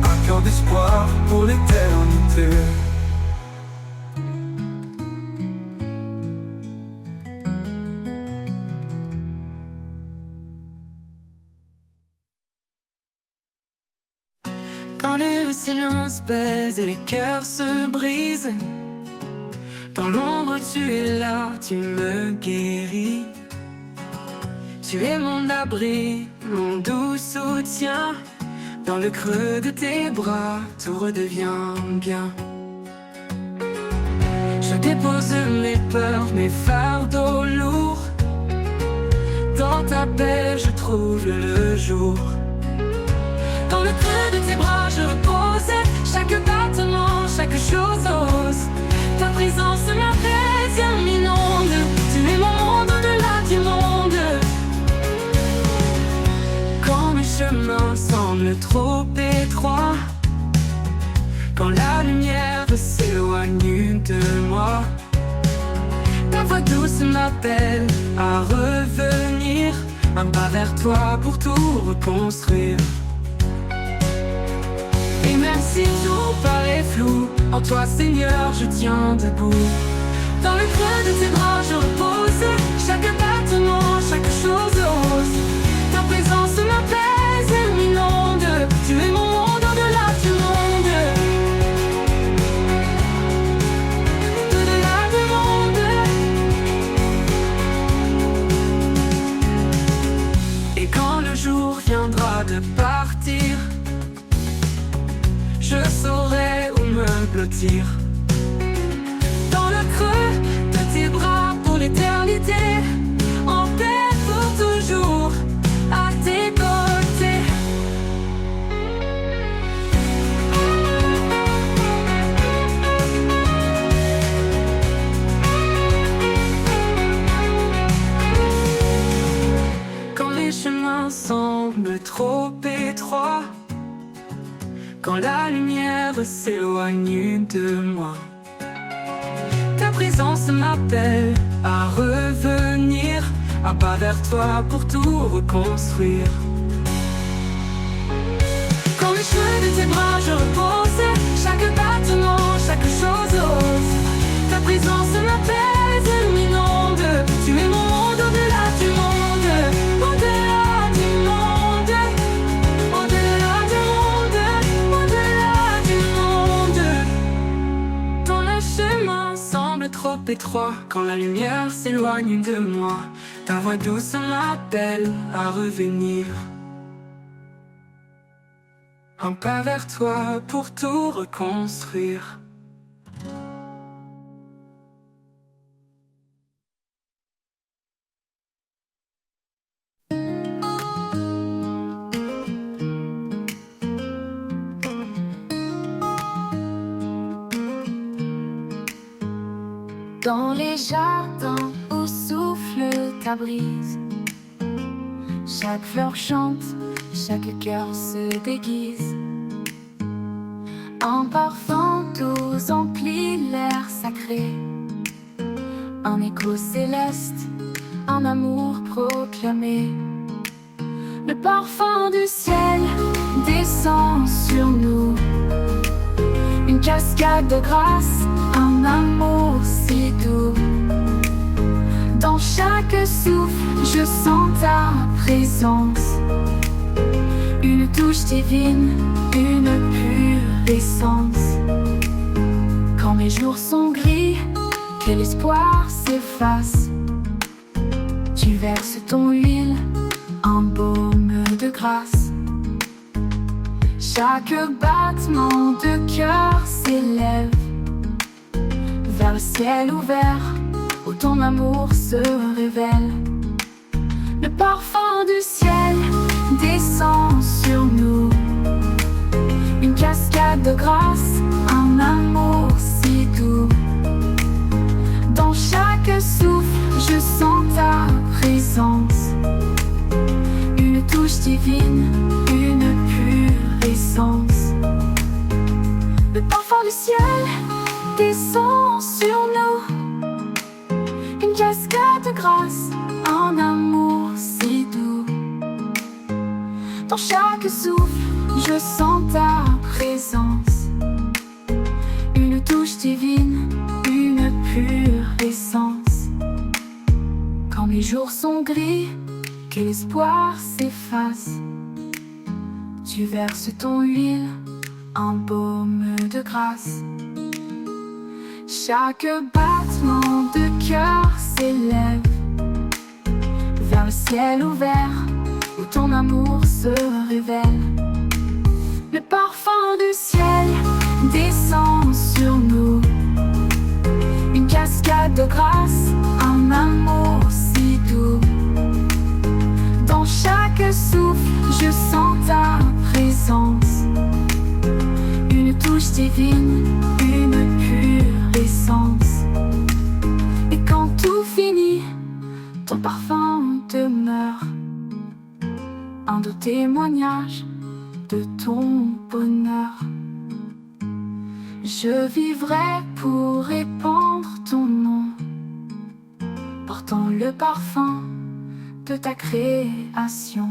un cœur d'espoir pour l'éternité. Quand le silence pèse et les cœurs se brisent, dans l'ombre tu es là, tu me guéris. Tu es mon abri, mon doux soutien. Dans le creux de tes bras, tout redevient bien. Je dépose mes peurs, mes fardeaux lourds. Dans ta paix, je trouve le jour. Dans le creux de tes bras, je repose. Chaque battement, chaque chose ose. Ta présence m'apaise, m'inonde. Tu es mon monde au-delà du monde. Quand mes chemins semblent trop étroits, quand la lumière s'éloigne de moi, ta voix douce m'appelle à revenir, un pas vers toi pour tout reconstruire. Et même si tout paraît flou, en toi Seigneur je tiens debout. Dans le creux de tes bras je repose. Chaque battement, chaque chose ose. Ta présence m'apaise et m'inonde. Tu es mon monde au-delà du monde. Au-delà du monde. Et quand le jour viendra de partir, je saurai où me blottir. Dans le creux de tes bras pour l'éternité, en paix pour toujours, à tes côtés. Quand les chemins semblent trop étroits, quand la lumière s'éloigne de moi, ta présence m'appelle à revenir, un pas vers toi pour tout reconstruire. Quand le cheveu de tes bras je repose, chaque battement, chaque chose ose. Ta présence m'apaise et m'inonde. Tu es mon monde au-delà du monde. Au-delà du monde. Au-delà du monde. Au-delà du monde. Ton chemin semble trop trop étroit, quand la lumière s'éloigne de moi, ta voix douce m'appelle à revenir. Un pas vers toi pour tout reconstruire. Dans les jardins où souffle ta brise, chaque fleur chante, chaque cœur se déguise. Un parfum doux emplit l'air sacré, un écho céleste, un amour proclamé. Le parfum du ciel descend sur nous, une cascade de grâce, un amour si doux. Dans chaque souffle, je sens ta présence, une touche divine, une pure essence. Quand mes jours sont gris, que l'espoir s'efface, tu verses ton huile, un baume de grâce. Chaque battement de cœur s'élève vers le ciel ouvert, où ton amour se révèle. Le parfum du ciel descend sur nous, une cascade de grâce, un amour si doux. Dans chaque souffle, je sens ta présence, une touche divine, une pure essence. Le parfum du ciel descend sur nous, une cascade de grâce, un amour si doux. Dans chaque souffle, je sens ta présence, une touche divine, une pure essence. Quand les jours sont gris, que l'espoir s'efface, tu verses ton huile, un baume de grâce. Chaque battement de cœur s'élève vers le ciel ouvert, où ton amour se révèle. Le parfum du ciel descend sur nous, une cascade de grâce, un amour si doux. Dans chaque souffle, je sens ta présence, une touche divine, une pure essence. Et quand tout finit, ton parfum demeure, un doux témoignage de ton bonheur. Je vivrai pour répandre ton nom, portant le parfum de ta création.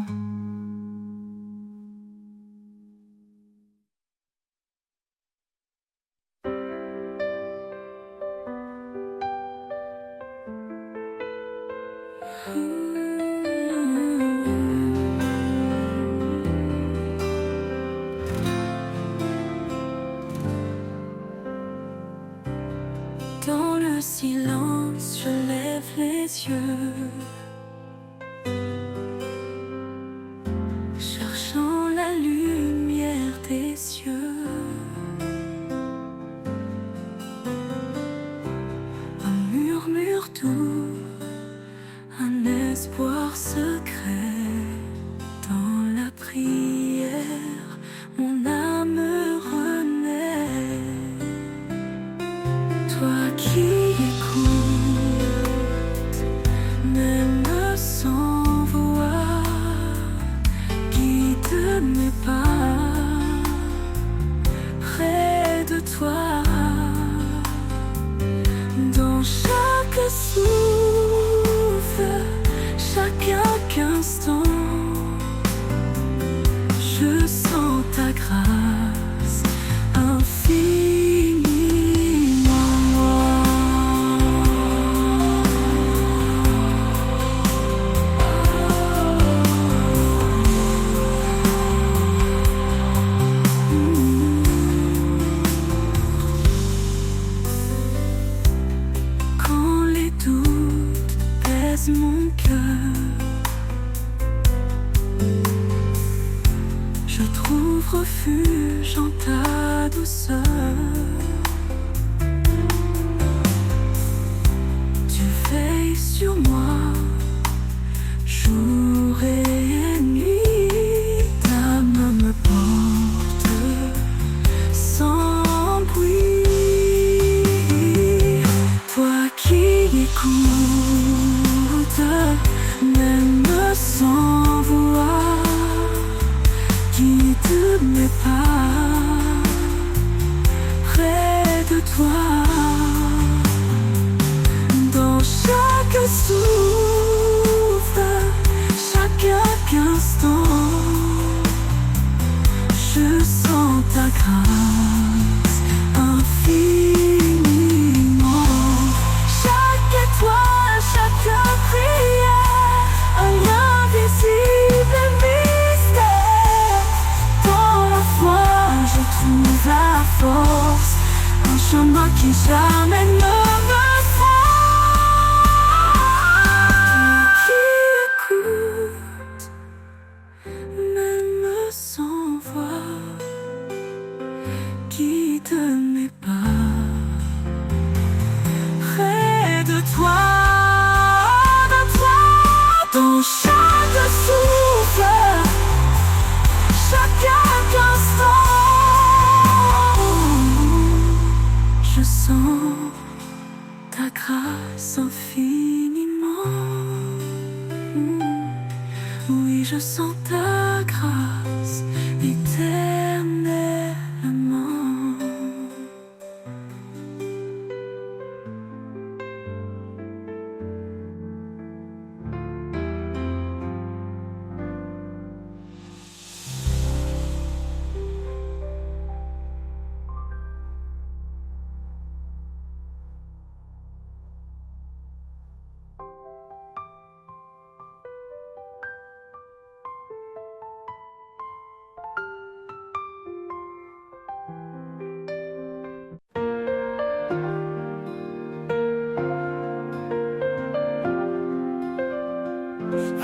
Dans le silence, je lève les yeux, cherchant la lumière des cieux. Un murmure doux, un espoir secret. Dans la prière, mon âme renaît. Toi qui écoutes, ne apaise mon cœur. Je trouve refuge en ta douceur. Tu veilles sur moi, jour et nuit. Ta main me porte sans bruit. Toi qui écoutes, même sans voix, guide mes pas près de toi. Dans chaque souffle, chaque instant, je sens ta grâce infiniment. Chaque étoile, chaque prière, un lien visible et mystère. Dans la foi, je trouve la force, un chemin qui jamais ne me guide mes pas près de toi, dans chaque souffle, chaque instant, je sens ta grâce infiniment. Oui, je sens ta grâce éternellement.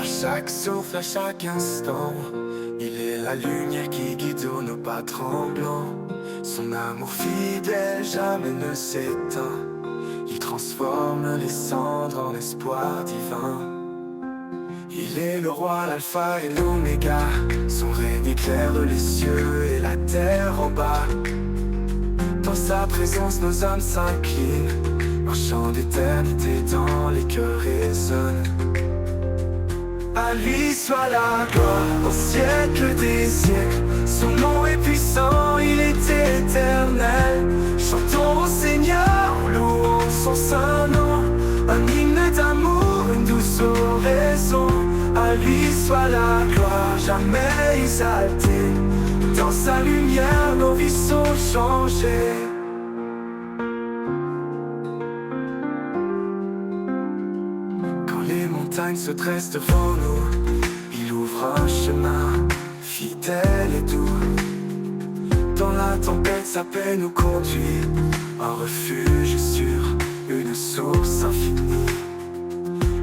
À chaque souffle, à chaque instant, il est la lumière qui guide nos pas tremblants. Son amour fidèle jamais ne s'éteint. Il transforme les cendres en espoir divin. Il est le roi, l'alpha et l'oméga. Son règne éclaire les cieux et la terre en bas. Dans sa présence nos âmes s'inclinent. Un chant d'éternité dans les cœurs résonne. À lui soit la gloire au siècle des siècles. Son nom est puissant, il est éternel. Chantons au Seigneur, louons son saint nom. Un hymne d'amour, une douce oraison. À lui soit la gloire, jamais exaltée. Dans sa lumière, nos vies sont changées. Les montagnes se dressent devant nous, il ouvre un chemin, fidèle et doux. Dans la tempête, sa paix nous conduit, un refuge sûr, une source infinie.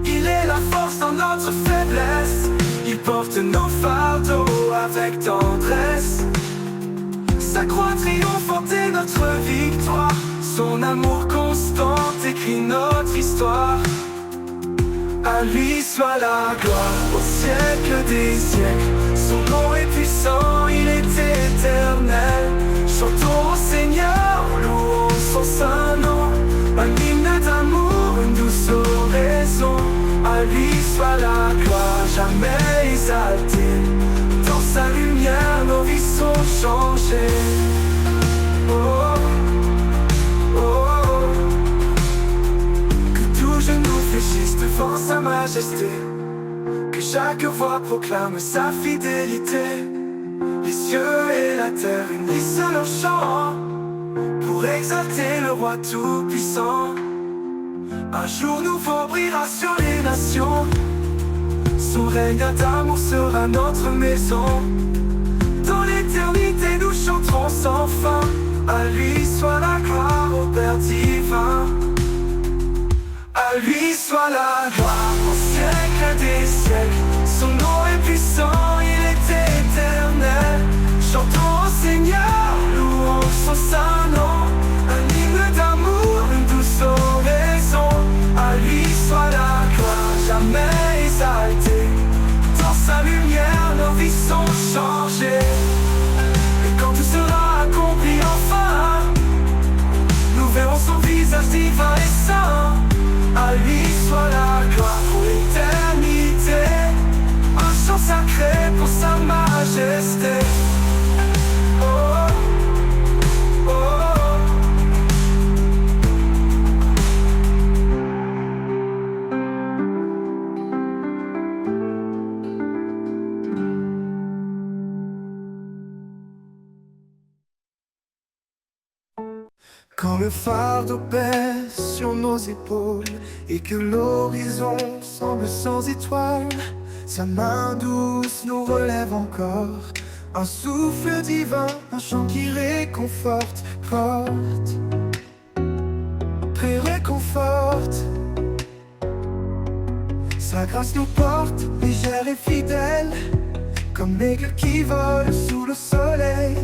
Il est la force dans notre faiblesse, il porte nos fardeaux avec tendresse. Sa croix triomphante est notre victoire, son amour constant écrit notre histoire. À lui soit la gloire au siècle des siècles. Son nom est puissant, il est éternel. Chantons au Seigneur, louons son saint nom. Un hymne d'amour, une douce oraison. À lui soit la gloire, jamais exaltée. Dans sa lumière, nos vies sont changées. Oh, oh, oh. Que tout genou fléchisse devant sa majesté, que chaque voix proclame sa fidélité. Les cieux et la terre unissent leur chant pour exalter le roi tout-puissant. Un jour nouveau brillera sur les nations, son règne d'amour sera notre maison. Dans l'éternité nous chanterons sans fin, à lui soit la gloire au Père divin. À lui soit la gloire. message divin et saint. À lui soit la gloire pour l'éternité. Un chant sacré pour sa majesté. Oh, oh, oh. Quand le fardeau pèse sur nos épaules et que l'horizon semble sans étoiles, sa main douce nous relève encore. Un souffle divin, un chant qui réconforte, réconforte. Sa grâce nous porte, légère et fidèle, comme l'aigle qui vole sous le soleil.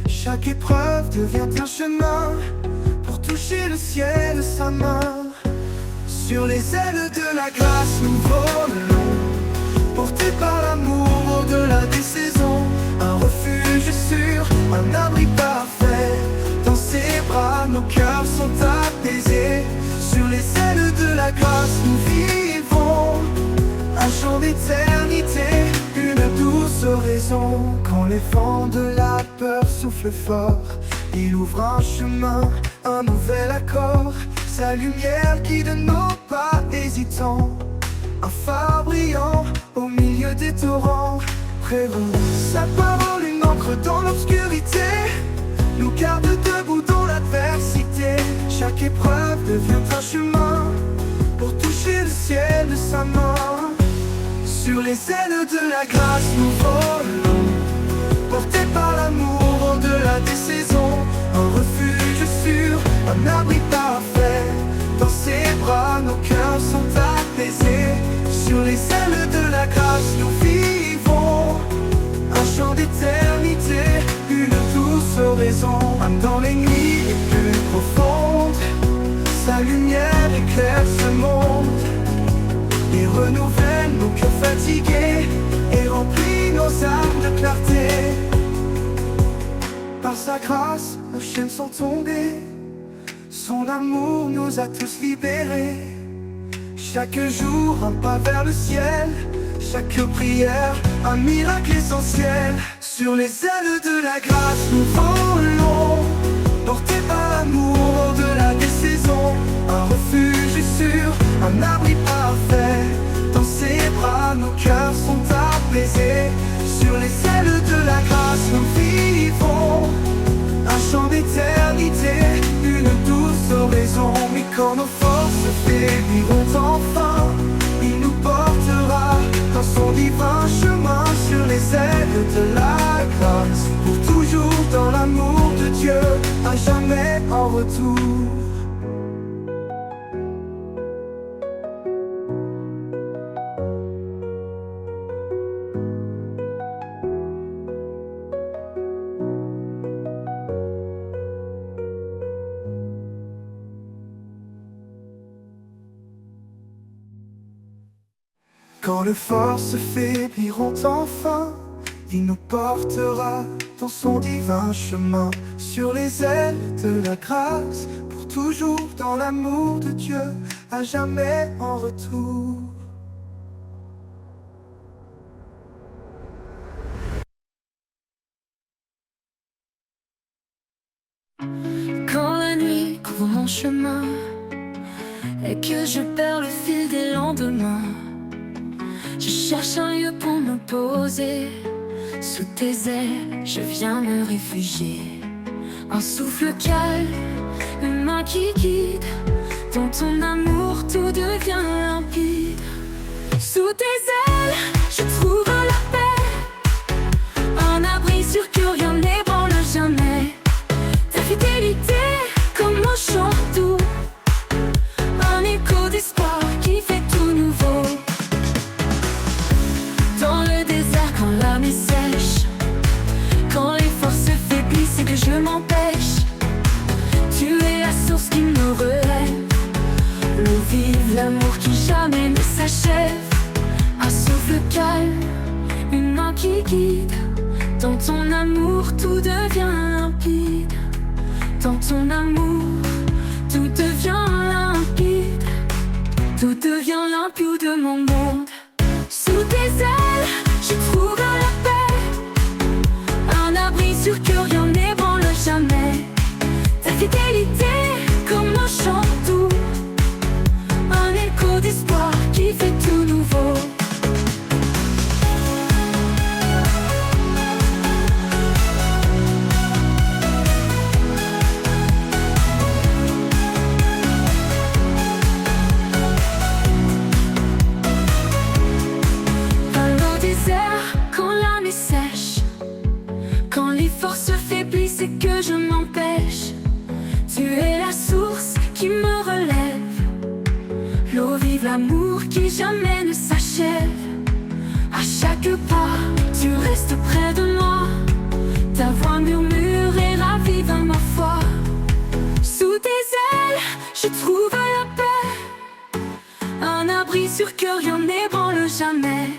Chaque épreuve devient un chemin pour toucher le ciel de sa main. Sur les ailes de la grâce nous volons, portés par l'amour au-delà des saisons. Un refuge sûr, un abri parfait. Dans ses bras nos cœurs sont apaisés. Sur les ailes de la grâce nous vivons un chant d'éternité, une douce oraison. Quand les vents de la peur soufflent fort, il ouvre un chemin, un nouvel accord. Sa lumière guide nos pas hésitants, un phare brillant au milieu des torrents. Prévent sa parole, une encre dans l'obscurité, nous garde debout dans l'adversité. Chaque épreuve devient un chemin pour toucher le ciel de sa main. Sur les ailes de la grâce nous volons, portés par l'amour au-delà des saisons. Un refuge sûr, un abri parfait. Dans ses bras nos cœurs sont apaisés. Sur les ailes de la grâce nous vivons un chant d'éternité, une douce oraison. Même dans les nuits les plus profondes, sa lumière éclaire ce monde et renouvelle nos cœurs fatigués et remplit nos âmes de clarté. Par sa grâce, nos chaînes sont tombées, son amour nous a tous libérés. Chaque jour, un pas vers le ciel, chaque prière, un miracle essentiel. Sur les ailes de la grâce, nous volons, portés par l'amour au-delà des saisons. Un refuge sûr, un abri parfait. Dans ses bras, nos cœurs sont apaisés. Sur les ailes de la grâce, nous vivons un chant d'éternité, une douce oraison. Mais quand nos forces faibliront enfin, il nous portera dans son divin chemin. Sur les ailes de la grâce, pour toujours dans l'amour de Dieu, à jamais en retour. Quand les forces faibliront enfin, il nous portera dans son divin chemin. Sur les ailes de la grâce, pour toujours dans l'amour de Dieu, à jamais en retour. Quand la nuit couvre mon chemin et que je perds le fil des lendemains, je cherche un lieu pour me poser. Sous tes ailes, je viens me réfugier. Un souffle calme, une main qui guide. Dans ton amour, tout devient limpide. Sous tes ailes, je trouve la paix, un abri sûr que rien n'ébranle jamais. Ta fidélité, comme un chant doux, un écho d'espoir qui fait tout nouveau. Dans le désert, quand l'âme est sèche, quand les forces faiblissent et que je m'empêche, tu es la source qui me relève, l'eau vive, l'amour qui jamais ne s'achève. Un souffle calme, une main qui guide. Dans ton amour, tout devient limpide. Dans ton amour, tout devient deviens l'impur de mon monde. Sous tes ailes, je trouve la paix, un abri sûr que rien n'ébranle jamais. Ta fidélité comme un chant doux, un écho d'espoir qui fait tout nouveau. Quand l'âme est sèche, quand les forces faiblissent et que je m'empêche, tu es la source qui me relève, l'eau vive, l'amour qui jamais ne s'achève. À chaque pas, tu restes près de moi, ta voix murmure et ravive ma foi. Sous tes ailes, je trouve la paix, un abri sûr que rien n'ébranle jamais.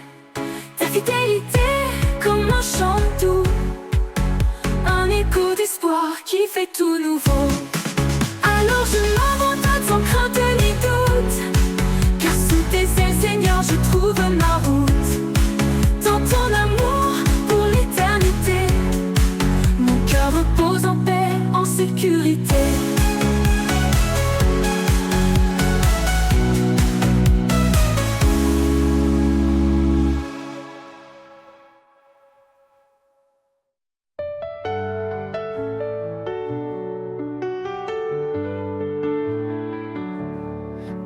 Ta fidélité comme un chant doux, un écho d'espoir qui fait tout nouveau. Alors je m'abandonne sans crainte ni doute, car sous tes ailes, Seigneur, je trouve ma route. Dans ton amour pour l'éternité, mon cœur repose en paix, en sécurité.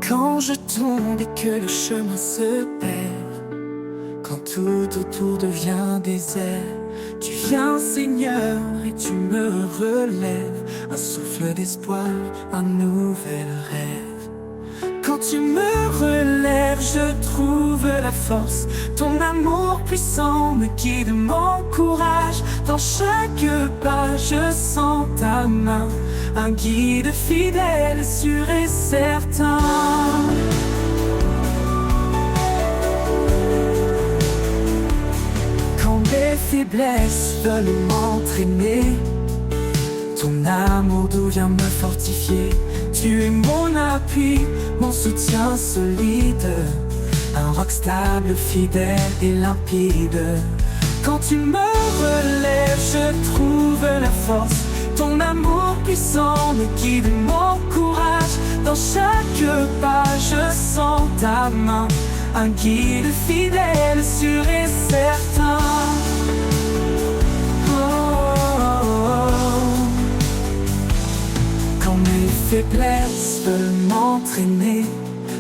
Quand je tombe et que le chemin se perd, quand tout autour devient désert, tu viens, Seigneur, et tu me relèves, un souffle d'espoir, un nouvel rêve. Quand tu me relèves, je trouve la force, ton amour puissant me guide, m'encourage. Dans chaque pas, je sens ta main, un guide fidèle, sûr et certain. Quand mes faiblesses veulent m'entraîner, ton amour doux vient me fortifier. Tu es mon appui, mon soutien solide, un roc stable, fidèle et limpide. Quand tu me relèves, je trouve la force, ton amour puissant me guide, m'encourage. Dans chaque pas, je sens ta main, un guide fidèle, sûr et certain. Oh, oh, oh. Quand mes faiblesses veulent m'entraîner,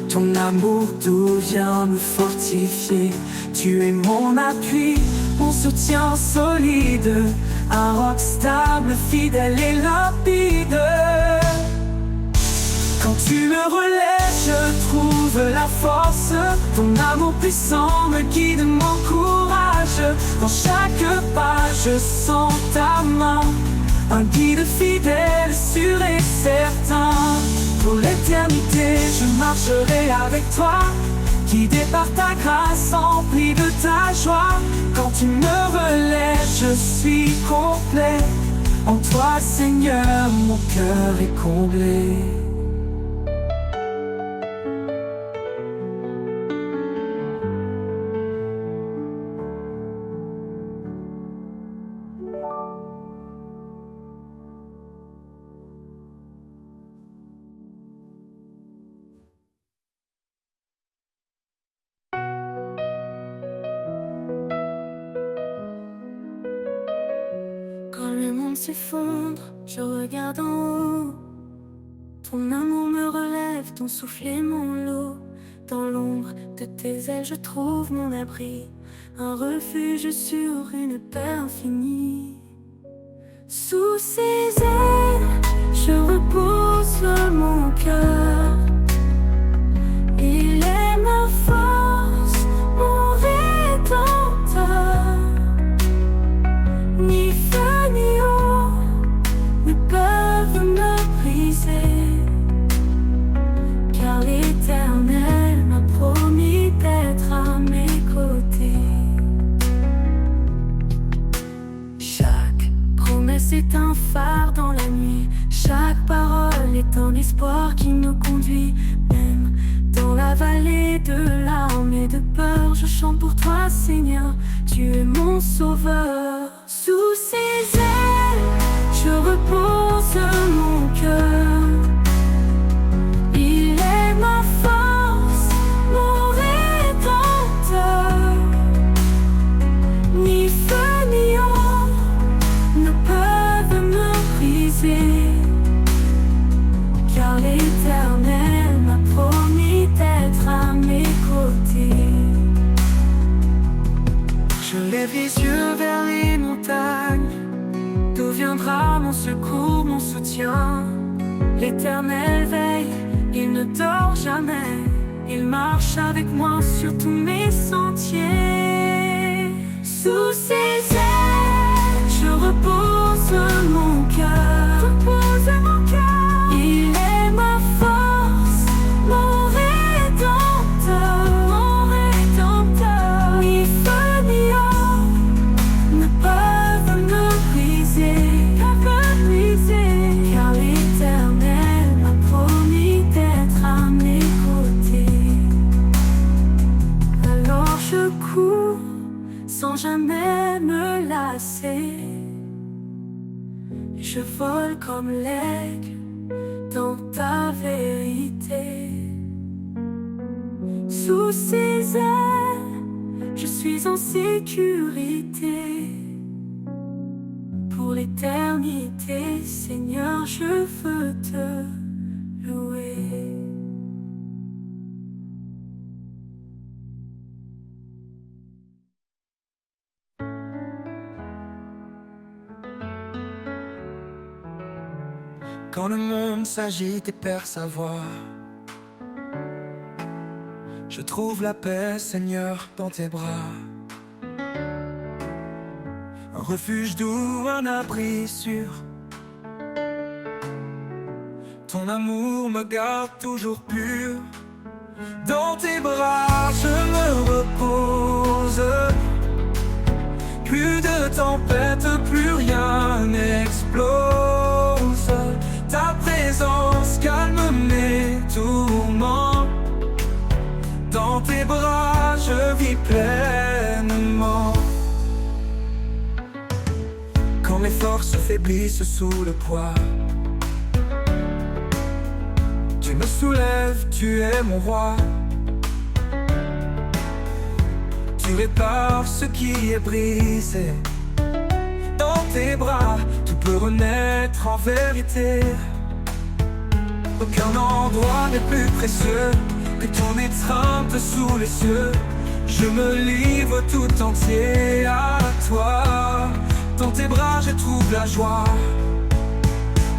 ton amour doux vient me fortifier. Tu es mon appui, mon soutien solide, un roc stable, fidèle et limpide. Quand tu me relèves, je trouve la force, ton amour puissant me guide, m'encourage. Dans chaque pas, je sens ta main, un guide fidèle, sûr et certain. Pour l'éternité, je marcherai avec toi, guidé par ta grâce, empli de ta joie. Quand tu me relèves, je suis complet. En toi, Seigneur, mon cœur est comblé. S'effondre, je regarde en haut. Ton amour me relève, ton souffle est mon lot. Dans l'ombre de tes ailes, je trouve mon abri, un refuge sur une paix infinie. Sous ces ailes, je repose mon cœur. Il est ma force, mon rédempteur. Ni feu ni eau ne peuvent me briser, car l'Éternel m'a promis d'être à mes côtés. Chaque promesse est un phare dans la nuit, chaque parole est un espoir qui me conduit. Même dans la la vallée de larmes et de peur, je chante pour toi, Seigneur, tu es mon sauveur. Sous ses ailes, je repose mon cœur. Il est ma force, mon rédempteur. Ni feu ni ombre ne peuvent me briser, car l'Éternel m'a promis d'être à mes côtés. Je lève les yeux vers les montagnes. D'où viendra mon secours, mon soutien? L'Éternel veille, il ne dort jamais. Il marche avec moi sur tous mes sentiers. Sous ses ailes, je repose mon cœur. Il est ma force, mon rédempteur. Ni feu ni ombre ne peuvent me briser, car l'Éternel m'a promis d'être à mes côtés. Alors je cours sans jamais me lasser. Je vole comme l'aigle dans ta vérité. Sous ses ailes, je suis en sécurité. Pour l'éternité, Seigneur, je veux te louer. Quand le monde s'agite et perd sa voix, je trouve la paix, Seigneur, dans tes bras. Un refuge doux, un abri sûr. Ton amour me garde toujours pur. Dans tes bras, je me repose. Plus de tempête, plus rien n'explose. Ta présence calme mes tourments. Dans tes bras, je vis pleinement. Quand mes forces faiblissent sous le poids, tu me soulèves, tu es mon roi. Tu répares ce qui est brisé. Dans tes bras, tout peut renaître en vérité. Aucun endroit n'est plus précieux que ton étreinte sous les cieux. Je me livre tout entier à toi. Dans tes bras, je trouve la joie.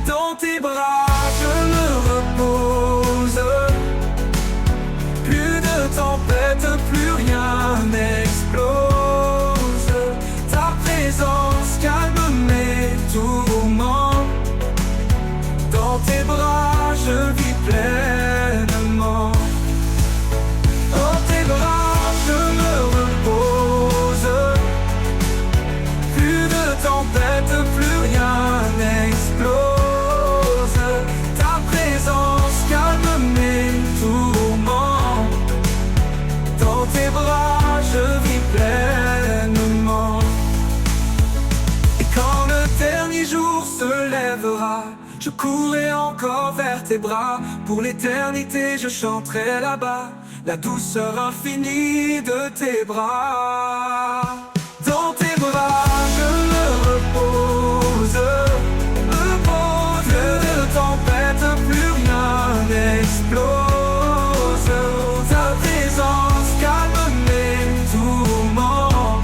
Dans tes bras, je me repose. Plus de tempête, plus rien n'explose. Ta présence calme mes tourments. Dans tes bras, je vis pleinement. Dans tes bras, je me repose. Plus de tempête, plus rien n'explose. Ta présence calme mes tourments. Dans tes bras, je vis pleinement. Et quand le dernier jour se lèvera, je courrai encore vers tes bras. Pour l'éternité, je chanterai là-bas la douceur infinie de tes bras. Dans tes bras, je me repose. Plus de tempête, plus rien n'explose. Ta présence calme mes tourments.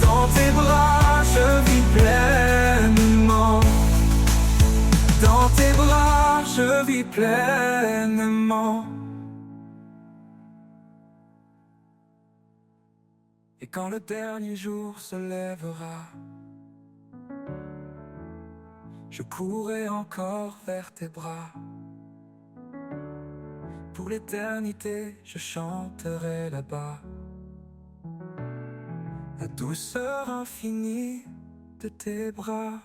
Dans tes bras, je vis pleinement. Dans tes bras, je vis pleinement. Et quand le dernier jour se lèvera, je courrai encore vers tes bras. Pour l'éternité, je chanterai là-bas la douceur infinie de tes bras.